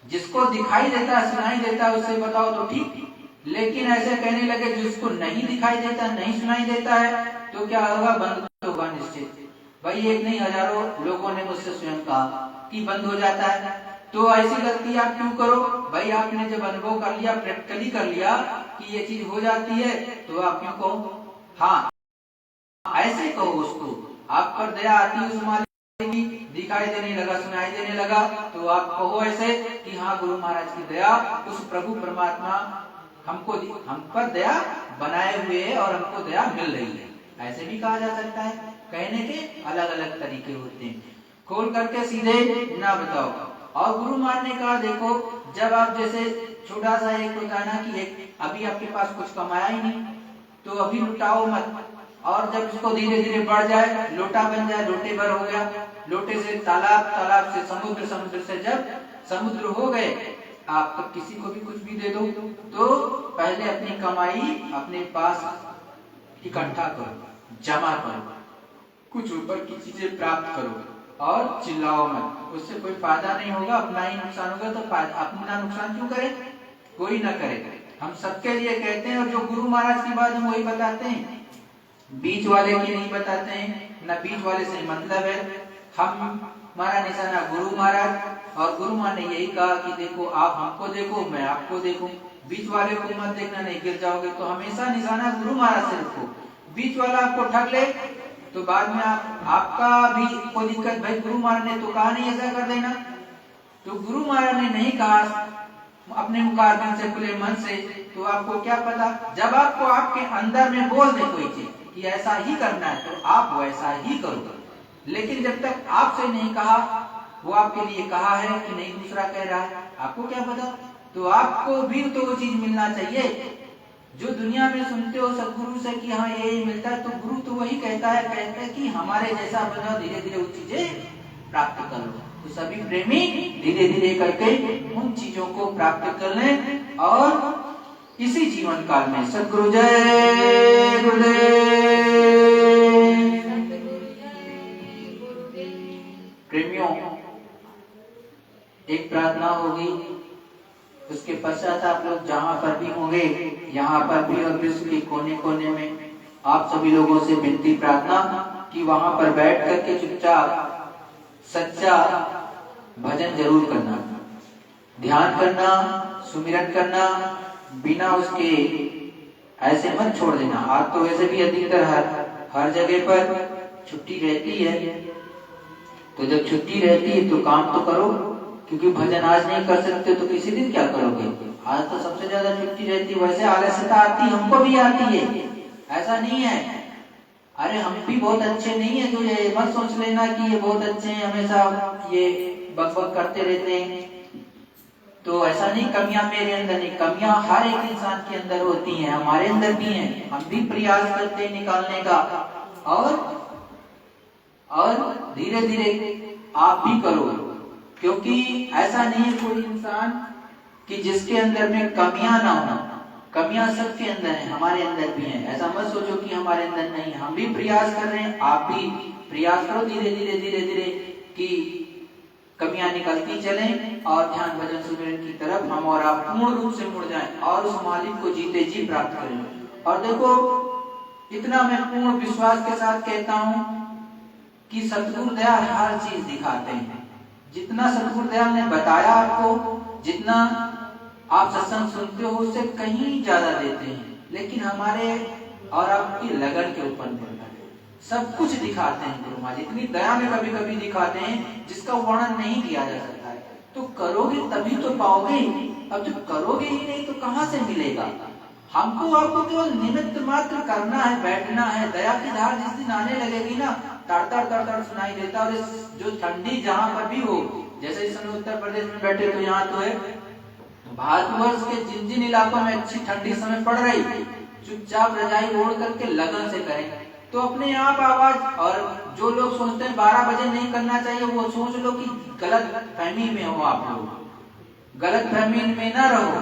जिसको दिखाई देता है सुनाई देता है उससे बताओ तो ठीक, लेकिन ऐसे कहने लगे जिसको नहीं दिखाई देता नहीं सुनाई देता है तो क्या होगा, बंद होगा निश्चित। भाई एक नहीं हजारों लोगों ने मुझसे स्वयं कहा कि बंद हो जाता है, तो ऐसी गलती आप क्यों करो भाई? आपने जब अनुभव कर लिया, प्रैक्टिकली कर लिया कि ये चीज हो जाती है, तो आप क्यों कहो? हाँ ऐसे कहो उसको, आप पर दया आती है उस मालिक की, दिखाई देने लगा सुनाई देने लगा, तो आप कहो ऐसे कि हाँ गुरु महाराज की दया, उस प्रभु परमात्मा हमको हम पर दया बनाए हुए है और हमको दया मिल रही है, ऐसे भी कहा जा सकता है। कहने के अलग अलग तरीके होते हैं, खोल करके सीधे ना बताओ। और गुरु महाराज ने कहा देखो, जब आप जैसे छोटा सा एक होता है ना कि एक अभी आपके पास कुछ कमाया ही नहीं, तो अभी लुटाओ मत, और जब इसको धीरे धीरे बढ़ जाए, लोटा बन जाए, लोटे भर हो गया, लोटे से तालाब, तालाब से समुद्र, समुद्र से जब समुद्र हो गए, आप तब किसी को भी कुछ भी दे दो, तो पहले अपनी कमाई अपने पास इकट्ठा करो, जमा करो, कुछ ऊपर की चीजें प्राप्त करो और चिल्लाओ मत, उससे कोई फायदा नहीं होगा, अपना ही नुकसान होगा। तो अपना नुकसान क्यों करे, कोई ना करे। हम सबके लिए कहते हैं, और जो गुरु महाराज की बात हम वही बताते हैं, बीच वाले की नहीं बताते हैं, ना बीच वाले से मतलब है। हमारा निशाना गुरु महाराज, और गुरु महाराज ने यही कहा कि देखो आप हमको देखो, मैं आपको देखूं, बीच वाले को मत देखना, नहीं गिर जाओगे। तो हमेशा निशाना गुरु महाराज से रखो। बीच वाला आपको ठग ले तो बाद में आपका भी कोई दिक्कत, भाई गुरु महाराज ने तो कहा नहीं ऐसा कर देना, तो गुरु महाराज ने नहीं कहा अपने मुखारबिंद से, खुले मन से, तो आपको क्या पता। जब आपको आपके अंदर में बोल दे कोई चीज कि ऐसा ही करना है, तो आप वैसा ही करोगे। लेकिन जब तक आपसे नहीं कहा, वो आपके लिए कहा है कि नहीं दूसरा कह रहा है, आपको क्या पता। तो आपको भी तो वो चीज मिलना चाहिए जो दुनिया में सुनते हो सदगुरु से कि हाँ ये मिलता है, तो गुरु तो वही कहता है कि हमारे जैसा बनो, धीरे धीरे वो चीजें प्राप्त कर लो। तो सभी प्रेमी धीरे धीरे करके उन चीजों को प्राप्त कर लें, और इसी जीवन काल में सदगुरु जय गुरुदेव। प्रेमियों, एक प्रार्थना होगी, उसके पश्चात आप लोग जहां पर भी होंगे, यहाँ पर भी और विश्व के कोने कोने में, आप सभी लोगों से विनती प्रार्थना कि वहां पर बैठ करके चुपचाप सच्चा भजन जरूर करना, ध्यान करना, सुमिरन करना, बिना उसके ऐसे मत छोड़ देना। आज तो वैसे भी अधिकतर हर जगह पर छुट्टी रहती है, तो जब छुट्टी रहती है तो काम तो करो, क्योंकि भजन आज नहीं कर सकते तो किसी दिन क्या करोगे। आज तो सबसे ज्यादा छुट्टी रहती है, वैसे आलस्यता आती, हमको भी आती है, ऐसा नहीं है। अरे हम भी बहुत अच्छे नहीं है, तो ये मत सोच लेना कि ये बहुत अच्छे हैं, हमेशा ये बकबक करते रहते हैं, तो ऐसा नहीं। कमियां मेरे अंदर नहीं, कमियां हर एक इंसान के अंदर होती हैं, हमारे अंदर भी हैं, हम भी प्रयास करते हैं निकालने का, और धीरे धीरे आप भी करो, क्योंकि ऐसा नहीं है कोई इंसान कि जिसके अंदर में कमियां ना हो। कमियां सबके अंदर हैं, हमारे अंदर भी हैं, ऐसा मत सोचो कि हमारे अंदर नहीं है। हम भी प्रयास कर रहे हैं, आप भी प्रयास करो, धीरे धीरे धीरे धीरे कि कमियां निकलती चलें, और ध्यान भजन सुमिरन की तरफ हम और आप पूर्ण रूप से मुड़ जाएं, और उस मालिक को जीते जी प्राप्त करें। और देखो, इतना मैं पूर्ण विश्वास के साथ कहता हूं कि सतगुरु दयाल हर चीज दिखाते हैं। जितना सतगुरु दयाल ने बताया आपको, जितना आप सत्संग सुनते हो, उससे कहीं ज्यादा देते हैं, लेकिन हमारे और आपकी लगन के ऊपर निर्भर है। सब कुछ दिखाते हैं गुरु महाराज, इतनी दया में कभी कभी दिखाते हैं जिसका वर्णन नहीं किया जा सकता है। तो करोगे तभी तो पाओगे, अब जब करोगे ही नहीं तो कहां से मिलेगा। हमको आपको केवल निमित्त मात्र करना है, बैठना है। दया की धार जिस दिन आने लगेगी ना, तड़ सुनाई देता। और जो ठंडी जहां पर भी हो, जैसे इस समय उत्तर प्रदेश में बैठे तो यहाँ तो है, भारतवर्ष के जिन जिन इलाकों में अच्छी ठंडी समय पड़ रही, चुपचाप रजाई ओढ़ करके लगन से करें, तो अपने आप आवाज। और जो लोग सोचते हैं 12 बजे नहीं करना चाहिए, वो सोच लो कि गलत फहमी में हो आप लोग। गलत फहमी में न रहो।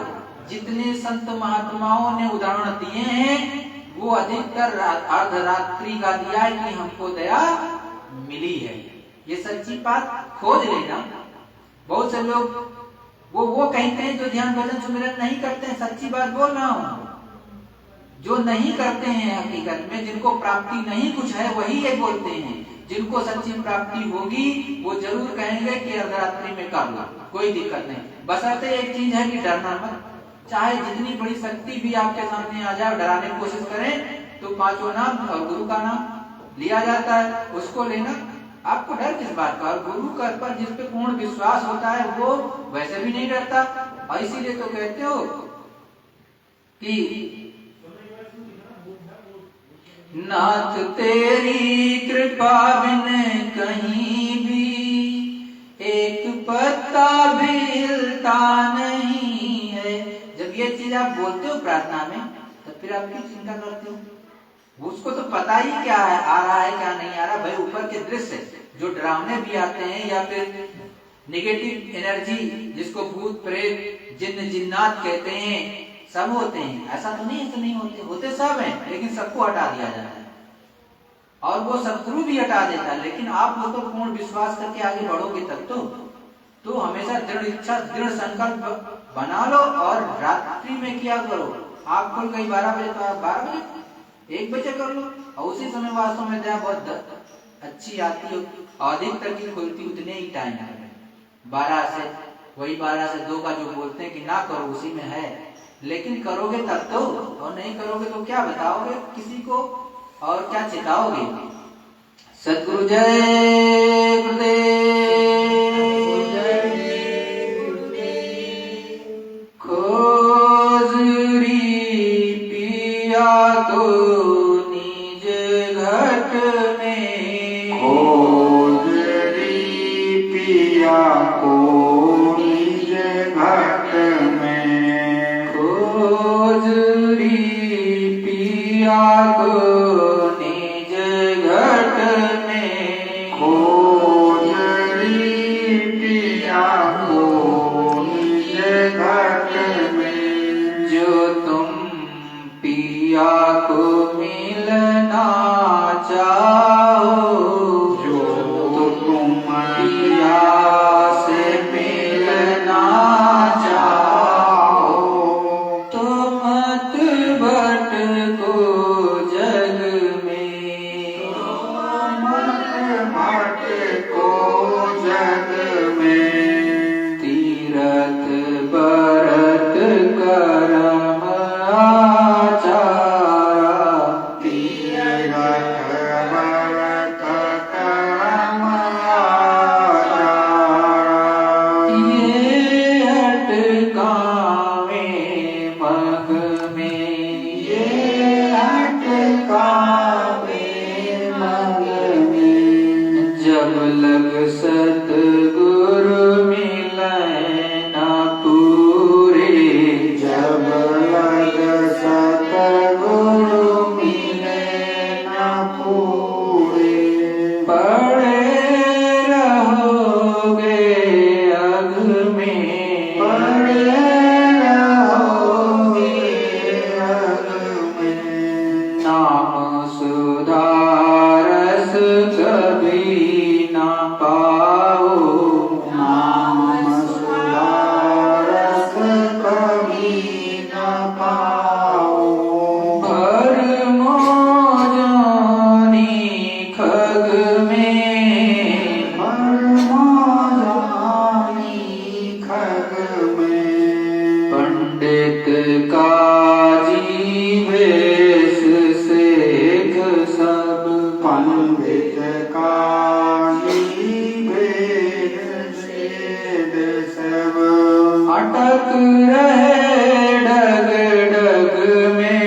जितने संत महात्माओं ने उदाहरण दिए हैं वो अधिकतर अर्धरात्रि का दिया है कि हमको दया मिली है। ये सच्ची बात खोज लेना। बहुत से लोग वो कहते हैं जो ध्यान भजन सुमिरन नहीं करते हैं, सच्ची बात बोल रहा हूँ। जो नहीं करते हैं हकीकत में, जिनको प्राप्ति नहीं कुछ है, वही ये बोलते हैं। जिनको सच्ची प्राप्ति होगी वो जरूर कहेंगे कि अर्धरात्रि में कर लो, कोई दिक्कत नहीं। बशर्ते एक चीज है कि डरना मत। चाहे जितनी बड़ी शक्ति भी आपके सामने आ जाए, डराने की कोशिश करें तो पांचों नाम और गुरु का नाम लिया जाता है, उसको लेना। आपको डर किस बात का? और गुरु का पर जिस पे पूर्ण विश्वास होता है वो वैसे भी नहीं डरता। और इसीलिए तो कहते हो कि नाथ तेरी कृपा बिन कहीं भी एक पत्ता भी हिलता नहीं है। जब ये चीज आप बोलते हो प्रार्थना में, तब फिर आप क्यों चिंता करते हो? उसको तो पता ही क्या है, आ रहा है क्या नहीं आ रहा। भाई ऊपर के दृश्य जो डरावने भी आते हैं या फिर नेगेटिव एनर्जी जिसको भूत प्रेत जिन्न जिन्नात कहते हैं, सब होते हैं। ऐसा तो नहीं है कि नहीं होते, होते सब हैं, लेकिन सबको हटा दिया जाता है। और वो शत्रु भी हटा देता है। लेकिन आप वो तो पूर्ण विश्वास करके आगे बढ़ोगे तब तो हमेशा दृढ़ इच्छा दृढ़ संकल्प बना लो और रात्रि में किया करो। आप खुल गई 12 बजे तो आप 12 बजे 1 बजे कर लो, और उसी समय वास्तव में दया बहुत अच्छी आती है। अधिकतर की खुलती उतने ही टाइम है, 12 से, वही 12 से 2 का जो बोलते हैं कि ना करो उसी में है। लेकिन करोगे तब तो, और नहीं करोगे तो क्या बताओगे किसी को और क्या चिताओगे? सद्गुरु जय गुरुदेव। खोजरी पिया को निज घट में, खोजरी पिया को निज घट में, खोजरी पिया को निज घट में, खोजरी पिया को निज घट में। जो तुम पिया को मिलना चाहो, जो तुम पिया से मिलना चाहो, तो मत भटको जग में, मत भटको जग में। तीरथ बरत करम आचारा, तीरथ बरत करम आचारा। ये अटकावे मग में, ये अटकावे मग में। जब लग सतगुरु मिले न पूरे, जब लग सतगुरु मिले न पूरे। पड़े रहोगे अग में, पड़े रहोगे अग में। नाम सुधारस कभी ना पाओ, नाम सुधारस कभी न पाओ। भरमो जानी खग में, भरमो जानी खग में। पंडित काजी वेश सेठ सब, पंडित काजी वेद सेद सब। अटक रहे डग डग में,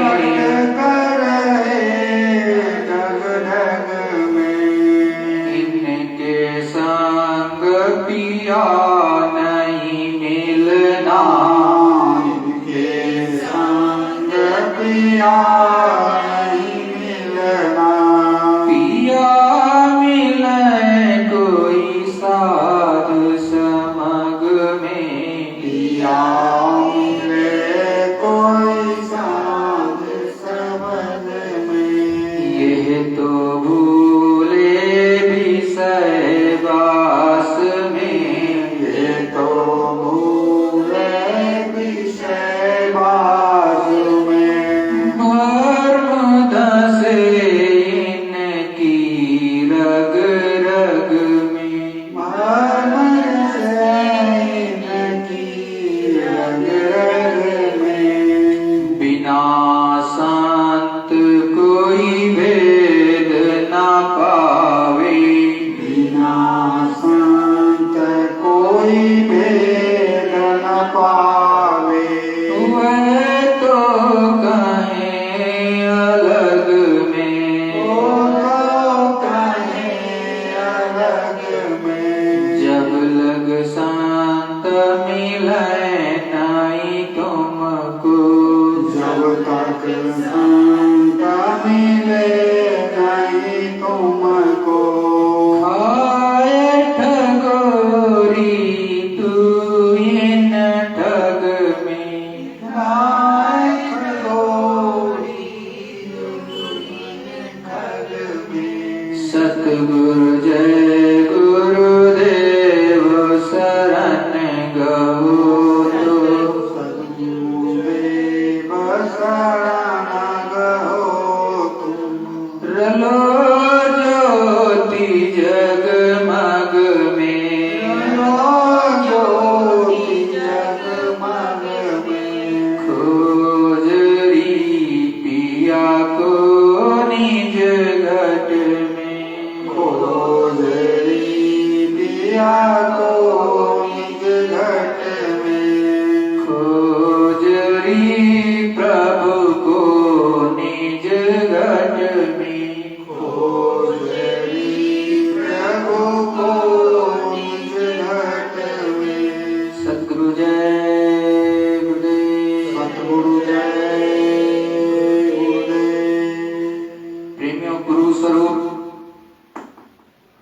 अटक रहे डग डग में। इनके संग पिया नहीं मिलना, इनके संग पिया नहीं मिलना। पिया मिले कोई साधु समग में, बिना संत कोई भेद न पावे, बिना संत कोई भेद न पावे। वह तो कहें अलग में, वो तो कहें अलग में। जब लग संत मिले नहीं तुमको, जब तक संत मिले नहीं तुमको। खाए ठगोरी तू इन ठग में, नायक गोरी ठग में। सतगुरु जय गुरुदेव शरण गहो तो, सद्गुरुदेव शरण गहो तुम। रलो ज्योति जगमग में, ज्योति जगमग में। खोजरी पिया को निज घट में, खोजरी पिया को निज घट में। खोजरी प्रभु को निज घट में, खोजरी प्रभु को निज घट में। सतगुरु जय गुरुदेव। सतगुरु जय गुरुदेव। प्रेमियों, गुरु स्वरूप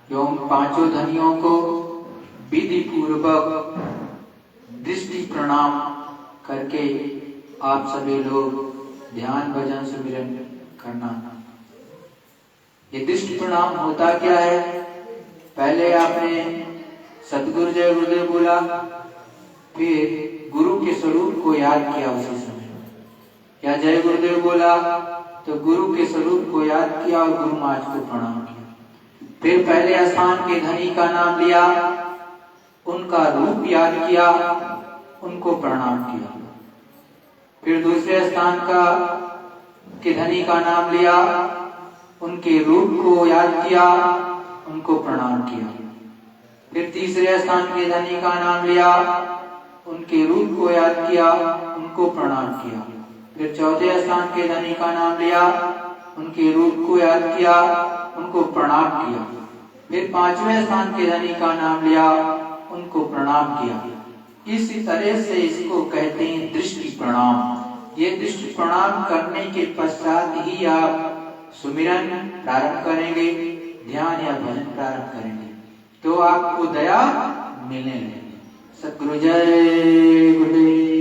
एवं पांचों धनियों को विधि पूर्वक दृष्टि प्रणाम करके आप सभी लोग ध्यान भजन सुमिरन करना। ये दृष्टि प्रणाम होता क्या है? पहले आपने सतगुरु जय गुरुदेव बोला, फिर गुरु के स्वरूप को याद किया उसी समय, या जय गुरुदेव बोला तो गुरु के स्वरूप को याद किया और गुरु महाराज को प्रणाम किया। फिर पहले स्थान के धनी का नाम लिया, उनका रूप याद किया, उनको प्रणाम किया। फिर दूसरे स्थान का के धनी का नाम लिया, उनके रूप को याद किया, उनको प्रणाम किया। फिर तीसरे स्थान के धनी का नाम लिया, उनके रूप को याद किया, उनको प्रणाम किया। फिर चौथे स्थान के धनी का नाम लिया, उनके रूप को याद किया, उनको प्रणाम किया। फिर पांचवें स्थान के धनी का नाम लिया, उनको प्रणाम किया। इसी तरह से इसको कहते हैं दृष्टि प्रणाम। ये दृष्टि प्रणाम करने के पश्चात ही आप सुमिरन प्रारंभ करेंगे, ध्यान या भजन प्रारंभ करेंगे, तो आपको दया मिलने लगेगी। सतगुरु जय गुरुदेव।